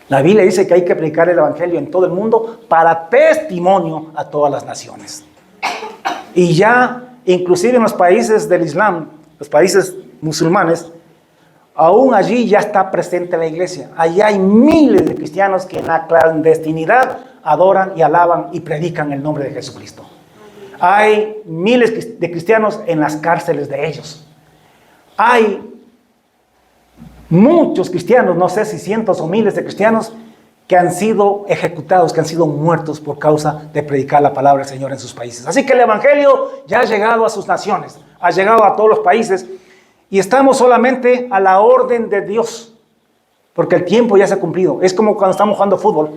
La Biblia dice que hay que predicar el evangelio en todo el mundo para testimonio a todas las naciones. Y ya, inclusive en los países del Islam, los países musulmanes, aún allí ya está presente la iglesia. Allá hay miles de cristianos que en la clandestinidad adoran y alaban y predican el nombre de Jesucristo. Hay miles de cristianos en las cárceles de ellos. Hay muchos cristianos, no sé si cientos o miles de cristianos, que han sido ejecutados, que han sido muertos por causa de predicar la palabra del Señor en sus países. Así que el evangelio ya ha llegado a sus naciones, ha llegado a todos los países, y estamos solamente a la orden de Dios, porque el tiempo ya se ha cumplido. Es como cuando estamos jugando fútbol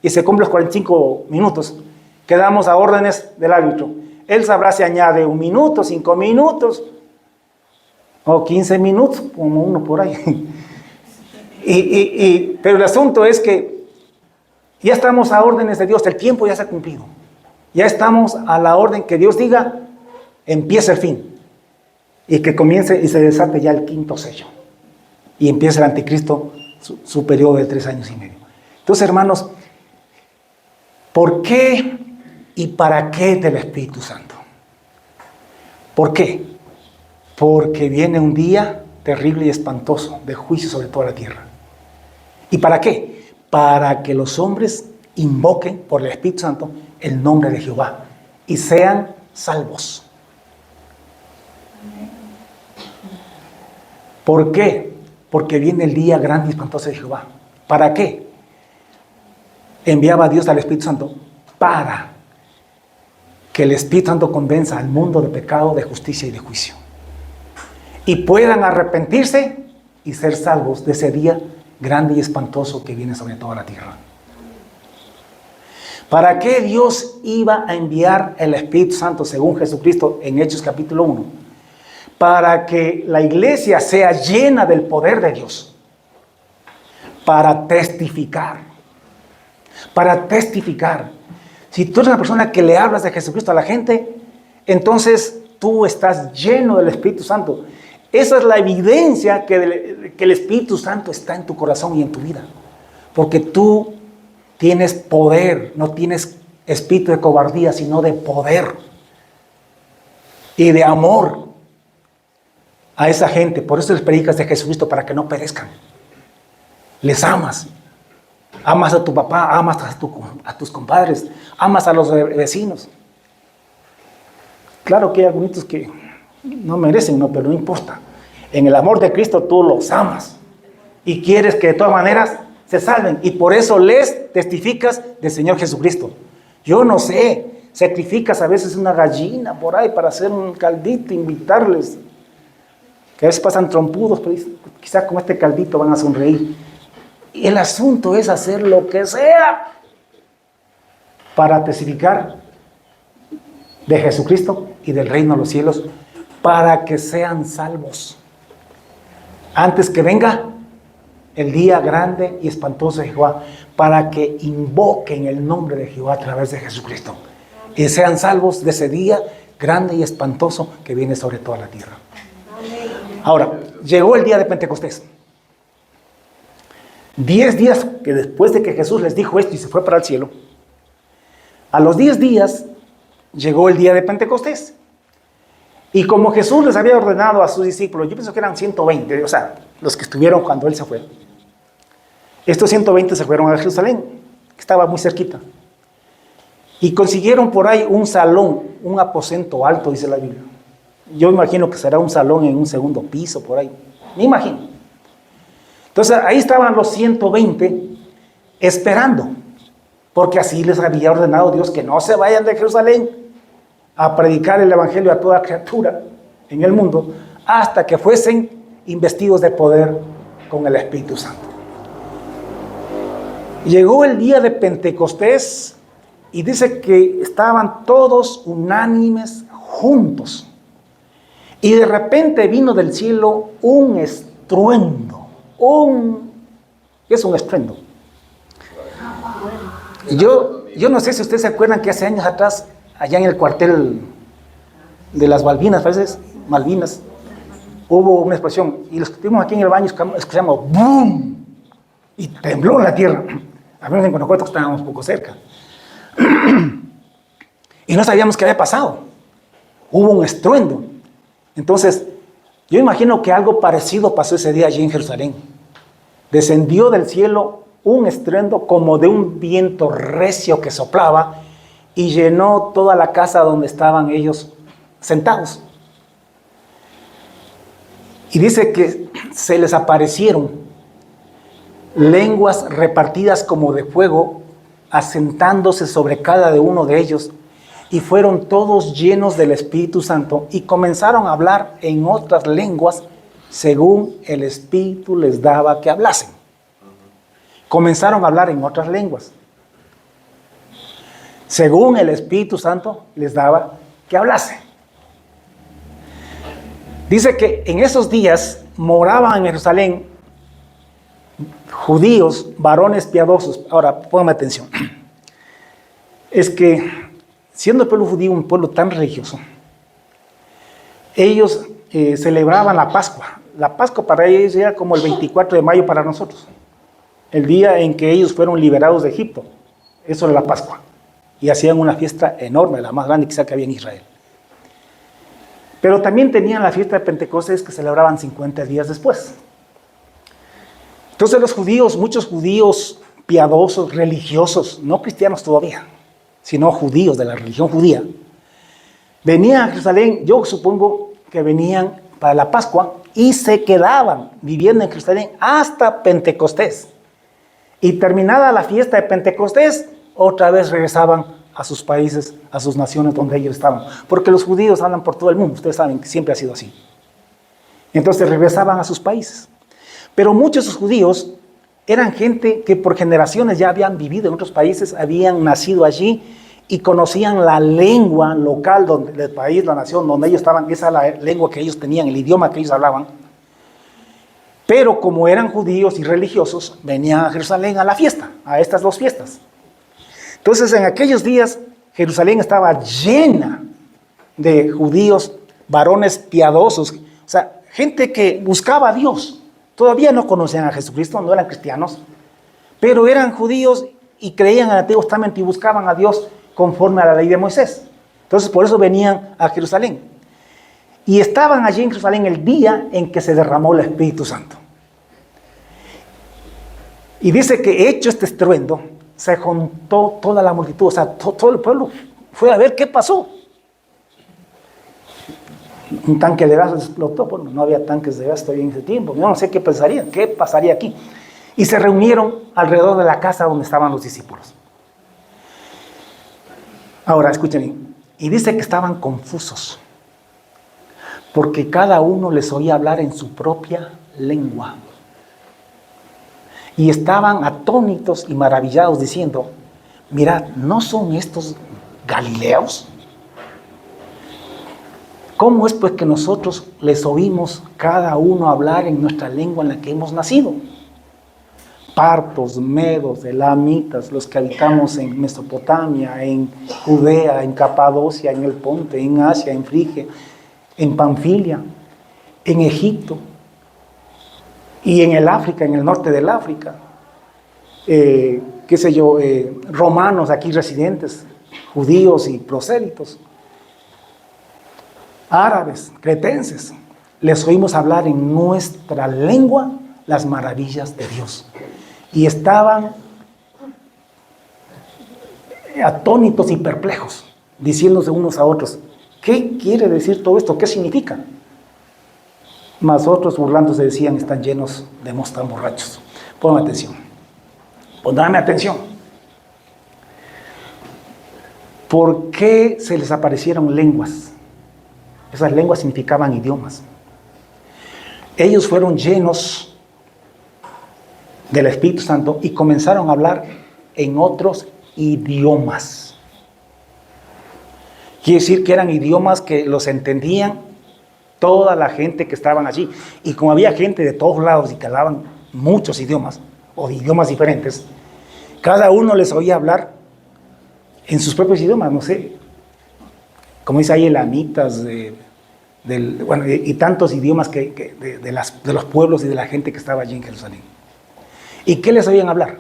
y se cumplen los 45 minutos, quedamos a órdenes del árbitro. Él sabrá si añade 1 minuto, 5 minutos o 15 minutos, como uno por ahí. Pero el asunto es que ya estamos a órdenes de Dios, el tiempo ya se ha cumplido. Ya estamos a la orden que Dios diga, empieza el fin. Y que comience y se desate ya el 5º sello. Y empieza el anticristo su periodo de 3 años y medio. Entonces, hermanos, ¿por qué y para qué del Espíritu Santo? ¿Por qué? Porque viene un día terrible y espantoso de juicio sobre toda la tierra. ¿Y para qué? Para que los hombres invoquen por el Espíritu Santo el nombre de Jehová y sean salvos. ¿Por qué? Porque viene el día grande y espantoso de Jehová. ¿Para qué? Enviaba a Dios al Espíritu Santo para que el Espíritu Santo convenza al mundo de pecado, de justicia y de juicio. Y puedan arrepentirse y ser salvos de ese día grande y espantoso que viene sobre toda la tierra. ¿Para qué Dios iba a enviar el Espíritu Santo según Jesucristo en Hechos capítulo 1? Para que la iglesia sea llena del poder de Dios. Para testificar. Para testificar. Si tú eres una persona que le hablas de Jesucristo a la gente, entonces tú estás lleno del Espíritu Santo. Esa es la evidencia que el Espíritu Santo está en tu corazón y en tu vida. Porque tú tienes poder, no tienes espíritu de cobardía, sino de poder y de amor a esa gente. Por eso les predicas de Jesucristo, para que no perezcan. Les amas. Amas a tu papá, amas a tus compadres, amas a los vecinos. Claro que hay algunos que no merecen, no, pero no importa. En el amor de Cristo tú los amas y quieres que de todas maneras se salven. Y por eso les testificas del Señor Jesucristo. Yo no sé, sacrificas a veces una gallina por ahí para hacer un caldito, invitarles. Que a veces pasan trompudos, pero quizás con este caldito van a sonreír. Y el asunto es hacer lo que sea para testificar de Jesucristo y del reino de los cielos, para que sean salvos. Antes que venga el día grande y espantoso de Jehová, para que invoquen el nombre de Jehová a través de Jesucristo y sean salvos de ese día grande y espantoso que viene sobre toda la tierra. Ahora, llegó el día de Pentecostés. 10 días que después de que Jesús les dijo esto y se fue para el cielo, a los 10 días llegó el día de Pentecostés. Y como Jesús les había ordenado a sus discípulos, yo pienso que eran 120, o sea, los que estuvieron cuando Él se fue. Estos 120 se fueron a Jerusalén, que estaba muy cerquita. Y consiguieron por ahí un salón, un aposento alto, dice la Biblia. Yo imagino que será un salón en un segundo piso, por ahí. Me imagino. Entonces ahí estaban los 120 esperando, porque así les había ordenado Dios que no se vayan de Jerusalén a predicar el evangelio a toda criatura en el mundo hasta que fuesen investidos de poder con el Espíritu Santo. Llegó el día de Pentecostés y dice que estaban todos unánimes juntos. Y de repente vino del cielo un estruendo. ¿Qué es un estruendo? Yo no sé si ustedes se acuerdan que hace años atrás, allá en el cuartel de las Malvinas, hubo una explosión. Y los que estuvimos aquí en el baño escuchamos ¡boom! Y tembló la tierra. A menos en Guanajuato estábamos un poco cerca. Y no sabíamos qué había pasado. Hubo un estruendo. Entonces, yo imagino que algo parecido pasó ese día allí en Jerusalén. Descendió del cielo un estruendo como de un viento recio que soplaba y llenó toda la casa donde estaban ellos sentados. Y dice que se les aparecieron lenguas repartidas como de fuego, asentándose sobre cada uno de ellos, y fueron todos llenos del Espíritu Santo y comenzaron a hablar en otras lenguas según el Espíritu les daba que hablasen. Comenzaron a hablar en otras lenguas según el Espíritu Santo les daba que hablasen. Dice que en esos días moraban en Jerusalén judíos, varones piadosos. Ahora, póngame atención. Es que, siendo el pueblo judío un pueblo tan religioso, ellos celebraban la Pascua. La Pascua para ellos era como el 24 de mayo para nosotros. El día en que ellos fueron liberados de Egipto. Eso era la Pascua. Y hacían una fiesta enorme, la más grande quizá que había en Israel. Pero también tenían la fiesta de Pentecostés que celebraban 50 días después. Entonces los judíos, muchos judíos piadosos, religiosos, no cristianos todavía, sino judíos de la religión judía, venían a Jerusalén, yo supongo que venían para la Pascua y se quedaban viviendo en Jerusalén hasta Pentecostés. Y terminada la fiesta de Pentecostés, otra vez regresaban a sus países, a sus naciones donde ellos estaban. Porque los judíos andan por todo el mundo, ustedes saben que siempre ha sido así. Entonces regresaban a sus países. Pero muchos de esos judíos eran gente que por generaciones ya habían vivido en otros países, habían nacido allí y conocían la lengua local del país, la nación donde ellos estaban. Esa es la lengua que ellos tenían, el idioma que ellos hablaban. Pero como eran judíos y religiosos, venían a Jerusalén a la fiesta, a estas dos fiestas. Entonces en aquellos días Jerusalén estaba llena de judíos, varones piadosos. O sea, gente que buscaba a Dios. Todavía no conocían a Jesucristo, no eran cristianos, pero eran judíos y creían en el Antiguo Testamento y buscaban a Dios conforme a la ley de Moisés. Entonces por eso venían a Jerusalén. Y estaban allí en Jerusalén el día en que se derramó el Espíritu Santo. Y dice que hecho este estruendo, se juntó toda la multitud, o sea, todo el pueblo fue a ver qué pasó. Un tanque de gas explotó, bueno, no había tanques de gas todavía en ese tiempo, yo no sé qué pasaría aquí. Y se reunieron alrededor de la casa donde estaban los discípulos. Ahora, escuchen, y dice que estaban confusos, porque cada uno les oía hablar en su propia lengua. Y estaban atónitos y maravillados diciendo, mirad, ¿no son estos galileos? ¿Cómo es pues que nosotros les oímos cada uno hablar en nuestra lengua en la que hemos nacido? Partos, medos, elamitas, los que habitamos en Mesopotamia, en Judea, en Capadocia, en el Ponte, en Asia, en Frigia, en Panfilia, en Egipto y en el África, en el norte del África, romanos aquí residentes, judíos y prosélitos, árabes, cretenses, les oímos hablar en nuestra lengua las maravillas de Dios. Y estaban atónitos y perplejos, diciéndose unos a otros, ¿qué quiere decir todo esto? ¿Qué significa? Mas otros burlándose decían, están llenos de mosto, están borrachos. Ponme atención. Pondránme atención. ¿Por qué se les aparecieron lenguas? Esas lenguas significaban idiomas. Ellos fueron llenos del Espíritu Santo y comenzaron a hablar en otros idiomas. Quiere decir que eran idiomas que los entendían toda la gente que estaban allí. Y como había gente de todos lados y que hablaban muchos idiomas, o idiomas diferentes, cada uno les oía hablar en sus propios idiomas, no sé, como dice ahí, elamitas, y tantos idiomas de los pueblos y de la gente que estaba allí en Jerusalén. ¿Y qué les oían hablar?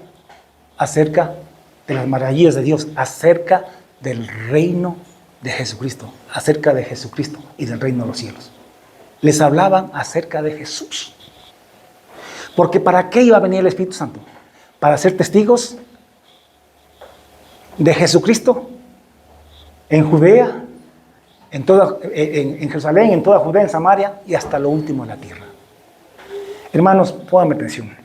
Acerca de las maravillas de Dios, acerca del reino de Jesucristo, acerca de Jesucristo y del reino de los cielos. Les hablaban acerca de Jesús. Porque ¿para qué iba a venir el Espíritu Santo? Para ser testigos de Jesucristo en Judea, en Jerusalén, en toda Judea, en Samaria y hasta lo último en la tierra. Hermanos, pónganme atención.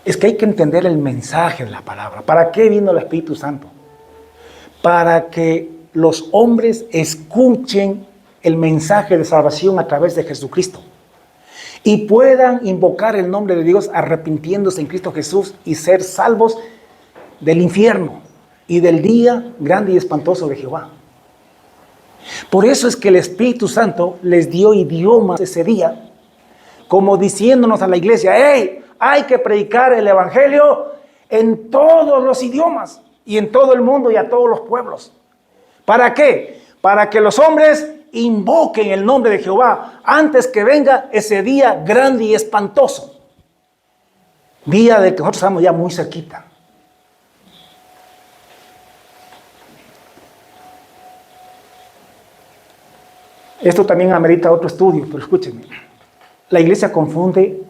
Es que hay que entender el mensaje de la palabra. ¿Para qué vino el Espíritu Santo? Para que los hombres escuchen el mensaje de salvación a través de Jesucristo y puedan invocar el nombre de Dios arrepintiéndose en Cristo Jesús y ser salvos del infierno y del día grande y espantoso de Jehová. Por eso es que el Espíritu Santo les dio idiomas ese día, como diciéndonos a la iglesia, ¡hey! Hay que predicar el Evangelio en todos los idiomas y en todo el mundo y a todos los pueblos. ¿Para qué? Para que los hombres invoquen el nombre de Jehová antes que venga ese día grande y espantoso. Día del que nosotros estamos ya muy cerquita. Esto también amerita otro estudio, pero escúchenme. La iglesia confunde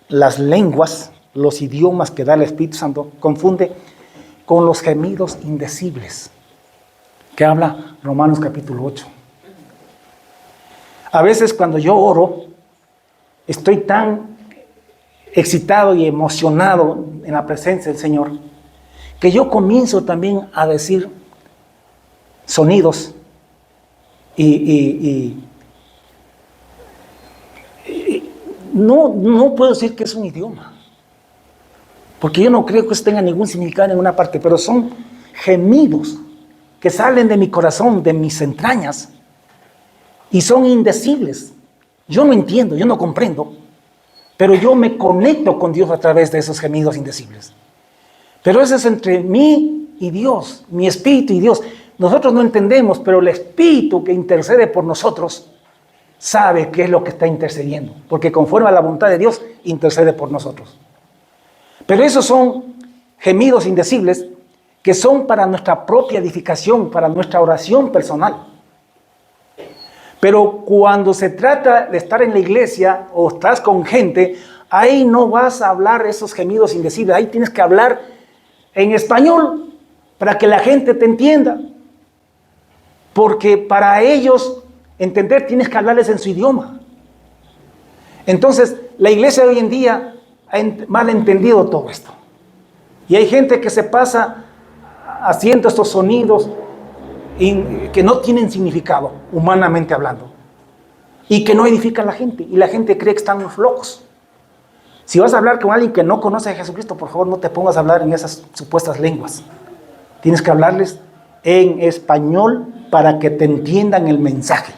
las lenguas, los idiomas que da el Espíritu Santo, confunde con los gemidos indecibles que habla Romanos capítulo 8. A veces cuando yo oro, estoy tan excitado y emocionado en la presencia del Señor, que yo comienzo también a decir sonidos y no puedo decir que es un idioma, porque yo no creo que eso tenga ningún significado en ninguna parte, pero son gemidos que salen de mi corazón, de mis entrañas, y son indecibles. Yo no entiendo, yo no comprendo, pero yo me conecto con Dios a través de esos gemidos indecibles. Pero eso es entre mí y Dios, mi espíritu y Dios. Nosotros no entendemos, pero el Espíritu que intercede por nosotros sabe qué es lo que está intercediendo, porque conforme a la voluntad de Dios, intercede por nosotros. Pero esos son gemidos indecibles que son para nuestra propia edificación, para nuestra oración personal. Pero cuando se trata de estar en la iglesia o estás con gente, ahí no vas a hablar esos gemidos indecibles, ahí tienes que hablar en español para que la gente te entienda. Porque para ellos entender tienes que hablarles en su idioma. Entonces, la iglesia de hoy en día ha mal entendido todo esto. Y hay gente que se pasa haciendo estos sonidos que no tienen significado, humanamente hablando, y que no edifican a la gente, y la gente cree que están locos. Si vas a hablar con alguien que no conoce a Jesucristo, por favor no te pongas a hablar en esas supuestas lenguas. Tienes que hablarles en español para que te entiendan el mensaje,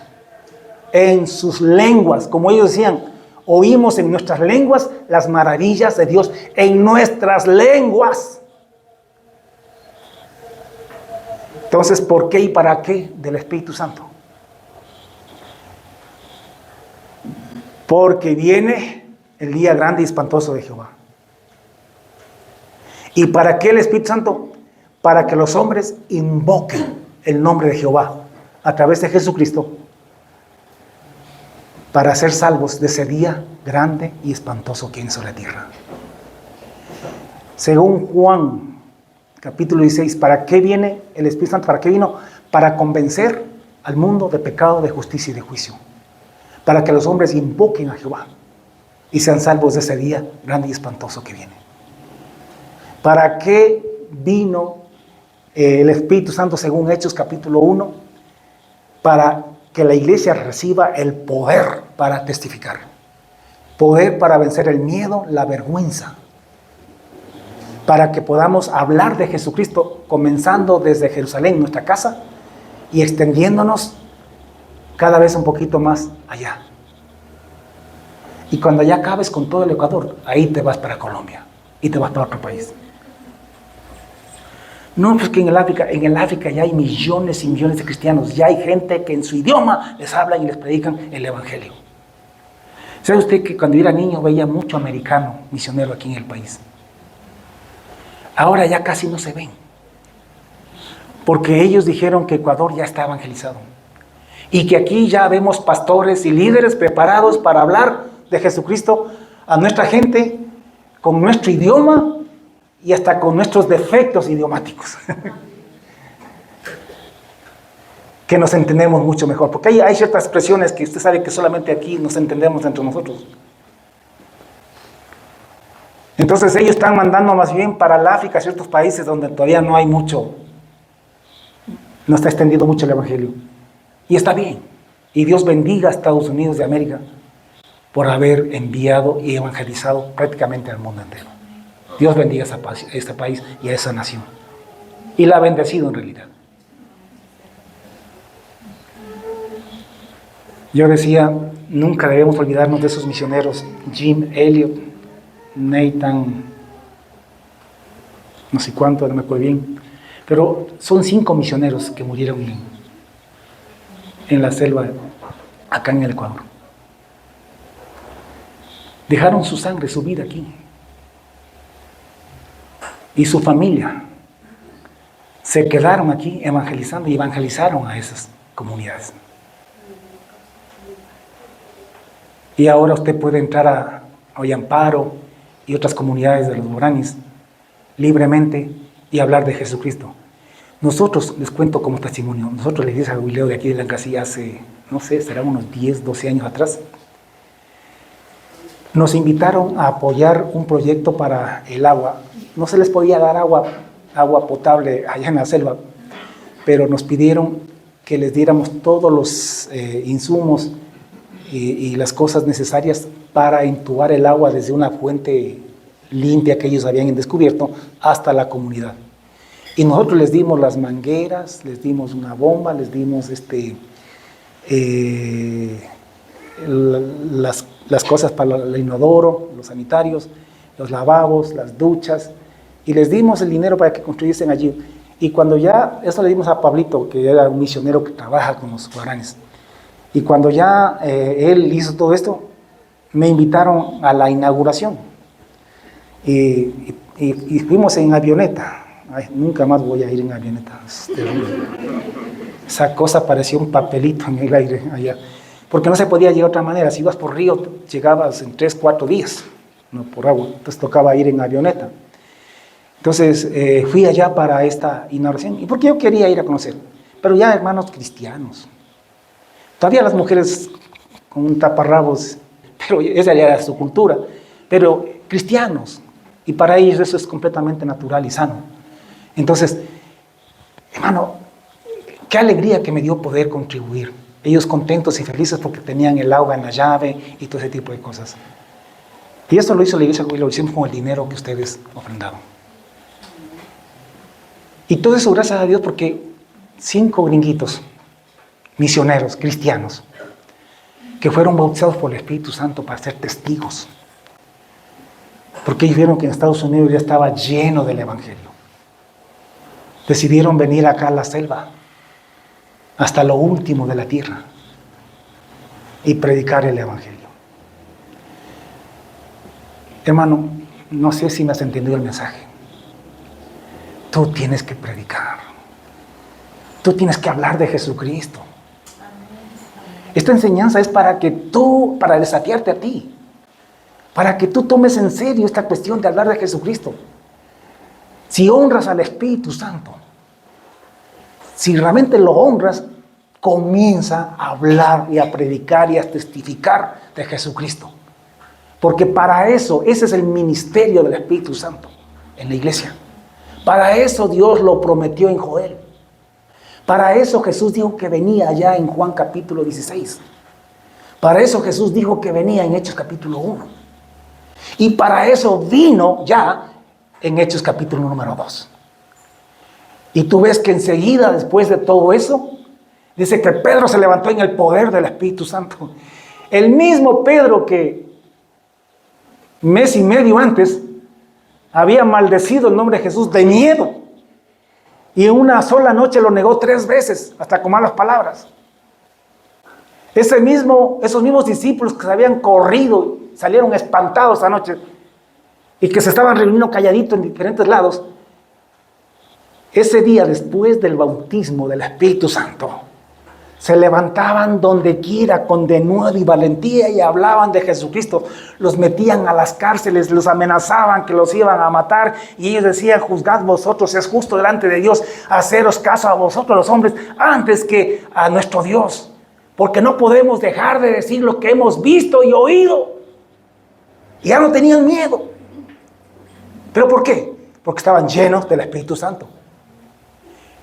en sus lenguas, como ellos decían, oímos en nuestras lenguas las maravillas de Dios, en nuestras lenguas. Entonces, ¿por qué y para qué del Espíritu Santo? Porque viene el día grande y espantoso de Jehová. ¿Y para qué el Espíritu Santo? Para que los hombres invoquen el nombre de Jehová a través de Jesucristo, para ser salvos de ese día grande y espantoso que viene sobre la tierra. Según Juan capítulo 16, ¿para qué viene el Espíritu Santo? ¿Para qué vino? Para convencer al mundo de pecado, de justicia y de juicio. Para que los hombres invoquen a Jehová y sean salvos de ese día grande y espantoso que viene. ¿Para qué vino el Espíritu Santo según Hechos capítulo 1? Para que la iglesia reciba el poder para testificar. Poder para vencer el miedo, la vergüenza. Para que podamos hablar de Jesucristo comenzando desde Jerusalén, nuestra casa, y extendiéndonos cada vez un poquito más allá. Y cuando ya acabes con todo el Ecuador, ahí te vas para Colombia y te vas para otro país. No, pues que en el África ya hay millones y millones de cristianos, ya hay gente que en su idioma les hablan y les predican el Evangelio. ¿Sabe usted que cuando yo era niño veía mucho americano misionero aquí en el país? Ahora ya casi no se ven, porque ellos dijeron que Ecuador ya está evangelizado y que aquí ya vemos pastores y líderes preparados para hablar de Jesucristo a nuestra gente con nuestro idioma y hasta con nuestros defectos idiomáticos. Que nos entendemos mucho mejor, porque hay ciertas expresiones que usted sabe que solamente aquí nos entendemos entre nosotros. Entonces ellos están mandando más bien para el África, ciertos países donde todavía no hay mucho, no está extendido mucho el Evangelio. Y está bien. Y Dios bendiga a Estados Unidos de América por haber enviado y evangelizado prácticamente al mundo entero. Dios bendiga a este país y a esa nación. Y la ha bendecido en realidad. Yo decía, nunca debemos olvidarnos de esos misioneros, Jim Elliot, Nathan, no sé cuánto, no me acuerdo bien, pero son 5 misioneros que murieron en la selva, acá en el Ecuador. Dejaron su sangre, su vida aquí. Y su familia se quedaron aquí evangelizando y evangelizaron a esas comunidades. Y ahora usted puede entrar a Ollamparo y otras comunidades de los guaraníes libremente y hablar de Jesucristo. Nosotros, les cuento como testimonio, nosotros la iglesia de Jubileo de aquí de Lancasilla hace, no sé, serán unos 10, 12 años atrás, nos invitaron a apoyar un proyecto para el agua. No se les podía dar agua potable allá en la selva, pero nos pidieron que les diéramos todos los insumos y las cosas necesarias para entubar el agua desde una fuente limpia que ellos habían descubierto hasta la comunidad. Y nosotros les dimos las mangueras, les dimos una bomba, les dimos las cosas para el inodoro, los sanitarios, los lavabos, las duchas, y les dimos el dinero para que construyesen allí. Y cuando ya, eso le dimos a Pablito, que era un misionero que trabaja con los guaraníes, Y cuando ya él hizo todo esto, me invitaron a la inauguración. Y fuimos en avioneta. Ay, nunca más voy a ir en avioneta. Es terrible. Esa cosa parecía un papelito en el aire allá. Porque no se podía llegar de otra manera. Si ibas por río, llegabas en 3, 4 días, no por agua. Entonces tocaba ir en avioneta. Entonces fui allá para esta inauguración. ¿Y por qué yo quería ir a conocer? Pero ya hermanos cristianos. Todavía las mujeres con un taparrabos, pero esa ya era su cultura. Pero cristianos. Y para ellos eso es completamente natural y sano. Entonces, hermano, qué alegría que me dio poder contribuir. Ellos contentos y felices porque tenían el agua en la llave y todo ese tipo de cosas. Y esto lo hizo la iglesia y lo hicimos con el dinero que ustedes ofrendaron. Y todo eso gracias a Dios porque 5 gringuitos, misioneros, cristianos, que fueron bautizados por el Espíritu Santo para ser testigos. Porque ellos vieron que en Estados Unidos ya estaba lleno del Evangelio. Decidieron venir acá a la selva, hasta lo último de la tierra, y predicar el Evangelio. Hermano, no sé si me has entendido el mensaje. Tú tienes que predicar. Tú tienes que hablar de Jesucristo. Esta enseñanza es para desafiarte a ti. Para que tú tomes en serio esta cuestión de hablar de Jesucristo. Si honras al Espíritu Santo, si realmente lo honras, comienza a hablar y a predicar y a testificar de Jesucristo. Porque para eso, ese es el ministerio del Espíritu Santo en la iglesia. Para eso Dios lo prometió en Joel. Para eso Jesús dijo que venía allá en Juan capítulo 16. Para eso Jesús dijo que venía en Hechos capítulo 1. Y para eso vino ya en Hechos capítulo número 2. Y tú ves que enseguida, después de todo eso, dice que Pedro se levantó en el poder del Espíritu Santo. El mismo Pedro que mes y medio antes había maldecido el nombre de Jesús de miedo. Y en una sola noche lo negó 3 veces, hasta con malas palabras. Esos mismos discípulos que se habían corrido, salieron espantados esa noche y que se estaban reuniendo calladitos en diferentes lados, ese día después del bautismo del Espíritu Santo, se levantaban donde quiera con denuedo y valentía y hablaban de Jesucristo. Los metían a las cárceles, los amenazaban que los iban a matar y ellos decían: juzgad vosotros, es justo delante de Dios haceros caso a vosotros los hombres antes que a nuestro Dios, porque no podemos dejar de decir lo que hemos visto y oído. Y ya no tenían miedo. ¿Pero por qué? Porque estaban llenos del Espíritu Santo.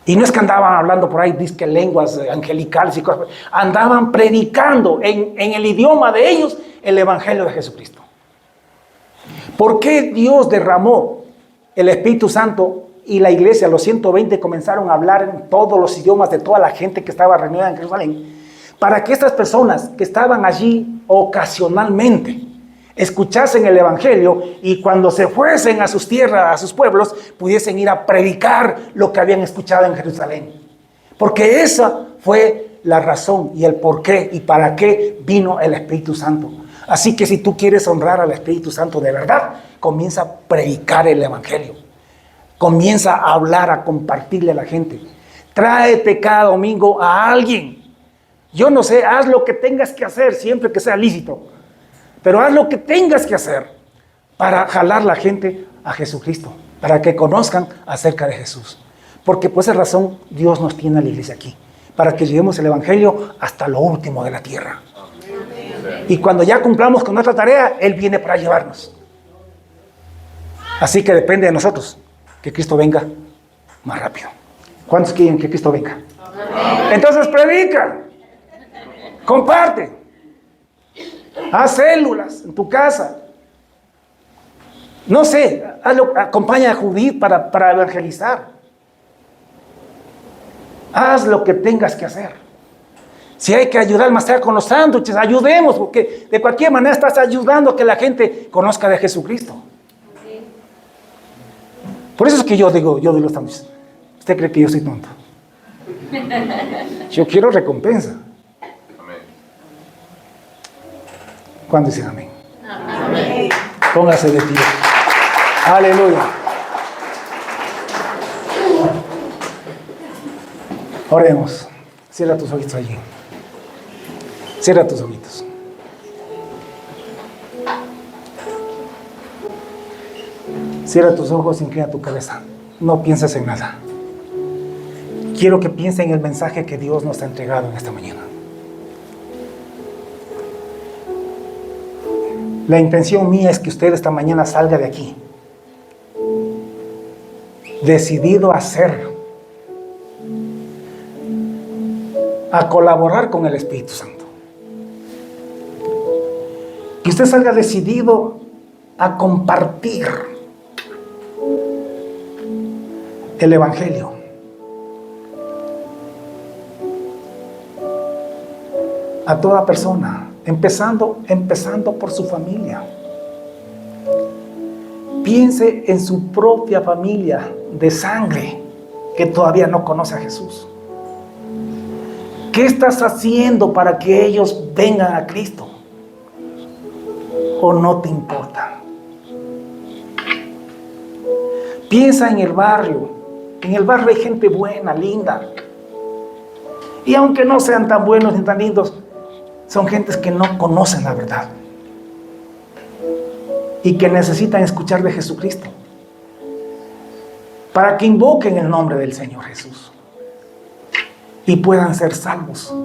Y no es que andaban hablando por ahí, disque lenguas angelicales y cosas. Andaban predicando en el idioma de ellos el Evangelio de Jesucristo. ¿Por qué Dios derramó el Espíritu Santo y la iglesia, los 120, comenzaron a hablar en todos los idiomas de toda la gente que estaba reunida en Jerusalén? Para que estas personas que estaban allí ocasionalmente escuchasen el Evangelio y cuando se fuesen a sus tierras, a sus pueblos, pudiesen ir a predicar lo que habían escuchado en Jerusalén. Porque esa fue la razón y el por qué y para qué vino el Espíritu Santo. Así que si tú quieres honrar al Espíritu Santo de verdad, comienza a predicar el Evangelio. Comienza a hablar, a compartirle a la gente. Tráete cada domingo a alguien. Yo no sé, haz lo que tengas que hacer siempre que sea lícito. Pero haz lo que tengas que hacer para jalar la gente a Jesucristo, para que conozcan acerca de Jesús. Porque por esa razón Dios nos tiene a la iglesia aquí, para que llevemos el Evangelio hasta lo último de la tierra. Y cuando ya cumplamos con nuestra tarea, Él viene para llevarnos. Así que depende de nosotros que Cristo venga más rápido. ¿Cuántos quieren que Cristo venga? Entonces predica, comparte. Haz células en tu casa. No sé, acompaña a Judith para evangelizar. Haz lo que tengas que hacer. Si hay que ayudar más tarde con los sándwiches, ayudemos, porque de cualquier manera estás ayudando a que la gente conozca de Jesucristo. Por eso es que yo digo los sándwiches. ¿Usted cree que yo soy tonto? Yo quiero recompensa. ¿Cuándo dicen amén? Amén. Póngase de pie. Aleluya. Oremos. Cierra tus ojitos allí. Cierra tus ojitos. Cierra tus ojos, inclina tu cabeza. No pienses en nada. Quiero que pienses en el mensaje que Dios nos ha entregado en esta mañana. La intención mía es que usted esta mañana salga de aquí decidido a hacer, a colaborar con el Espíritu Santo. Que usted salga decidido a compartir el Evangelio. A toda persona, empezando por su familia. Piense en su propia familia de sangre que todavía no conoce a Jesús. ¿Qué estás haciendo para que ellos vengan a Cristo? ¿O no te importa? Piensa en el barrio. En el barrio hay gente buena, linda. Y aunque no sean tan buenos ni tan lindos, son gentes que no conocen la verdad y que necesitan escuchar de Jesucristo para que invoquen el nombre del Señor Jesús y puedan ser salvos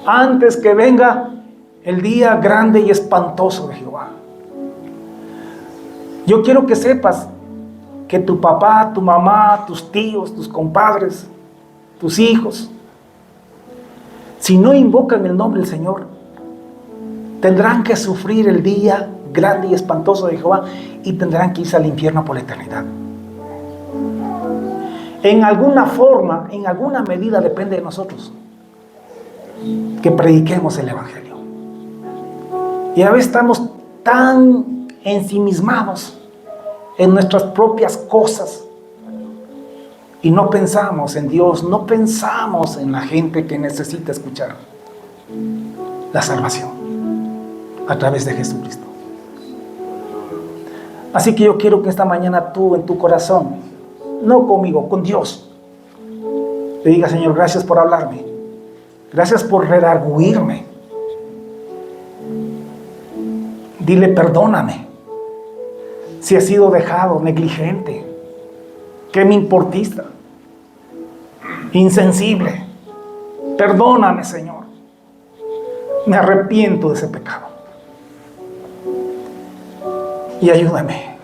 antes que venga el día grande y espantoso de Jehová. Yo quiero que sepas que tu papá, tu mamá, tus tíos, tus compadres, tus hijos, si no invocan el nombre del Señor, tendrán que sufrir el día grande y espantoso de Jehová y tendrán que irse al infierno por la eternidad. En alguna forma, en alguna medida depende de nosotros que prediquemos el Evangelio. Y a veces estamos tan ensimismados en nuestras propias cosas y no pensamos en Dios, no pensamos en la gente que necesita escuchar la salvación a través de Jesucristo. Así que yo quiero que esta mañana tú en tu corazón, no conmigo, con Dios, le digas: Señor, gracias por hablarme, gracias por redarguirme. Dile: perdóname si he sido dejado, negligente, que me importista, insensible. Perdóname, Señor. Me arrepiento de ese pecado. Y ayúdame.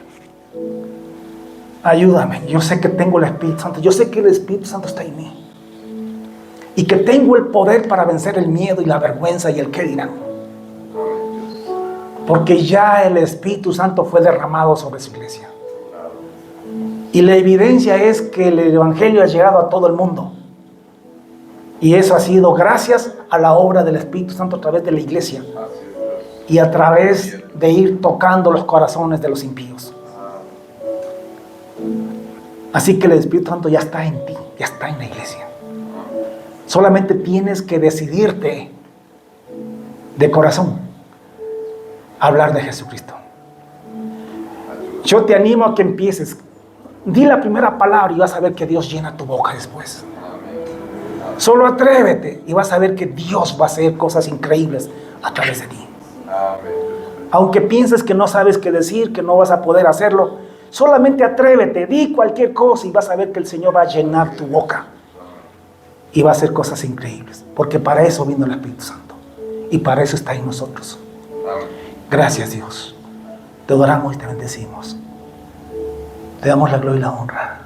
Ayúdame. Yo sé que tengo el Espíritu Santo. Yo sé que el Espíritu Santo está en mí. Y que tengo el poder para vencer el miedo y la vergüenza y el qué dirán. Porque ya el Espíritu Santo fue derramado sobre su iglesia. Y la evidencia es que el Evangelio ha llegado a todo el mundo. Y eso ha sido gracias a la obra del Espíritu Santo a través de la iglesia. Y a través de ir tocando los corazones de los impíos. Así que el Espíritu Santo ya está en ti, ya está en la iglesia. Solamente tienes que decidirte de corazón a hablar de Jesucristo. Yo te animo a que empieces. Di la primera palabra y vas a ver que Dios llena tu boca después. Solo atrévete y vas a ver que Dios va a hacer cosas increíbles a través de ti. Aunque pienses que no sabes qué decir, que no vas a poder hacerlo, solamente atrévete, di cualquier cosa y vas a ver que el Señor va a llenar tu boca. Y va a hacer cosas increíbles. Porque para eso vino el Espíritu Santo. Y para eso está en nosotros. Gracias, Dios. Te adoramos y te bendecimos. Te damos la gloria y la honra.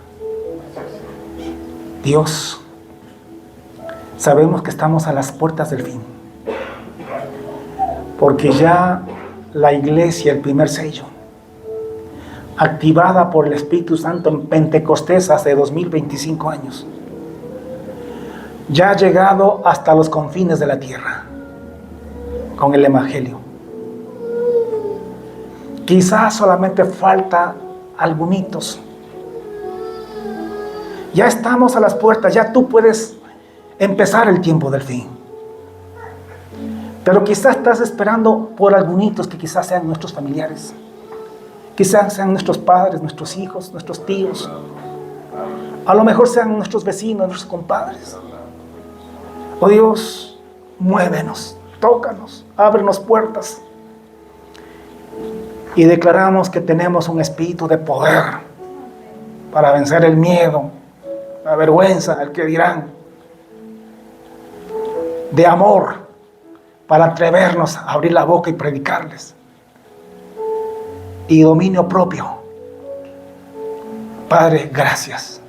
Dios, sabemos que estamos a las puertas del fin. Porque ya la iglesia, el primer sello, activada por el Espíritu Santo en Pentecostés hace 2025 años, ya ha llegado hasta los confines de la tierra con el Evangelio. Quizás solamente falta algunitos. Ya estamos a las puertas, ya tú puedes empezar el tiempo del fin. Pero quizás estás esperando por algunos que quizás sean nuestros familiares. Quizás sean nuestros padres, nuestros hijos, nuestros tíos. A lo mejor sean nuestros vecinos, nuestros compadres. Oh Dios, muévenos, tócanos, ábrenos puertas. Y declaramos que tenemos un espíritu de poder para vencer el miedo, la vergüenza, el que dirán. De amor, para atrevernos a abrir la boca y predicarles. Y dominio propio. Padre, gracias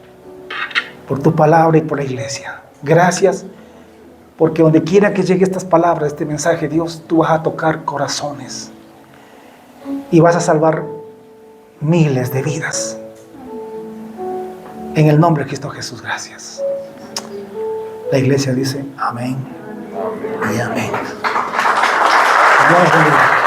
por tu palabra y por la iglesia. Gracias porque donde quiera que llegue estas palabras, este mensaje, Dios, tú vas a tocar corazones y vas a salvar miles de vidas. En el nombre de Cristo Jesús, gracias. La iglesia dice amén y amén. Dios bendiga.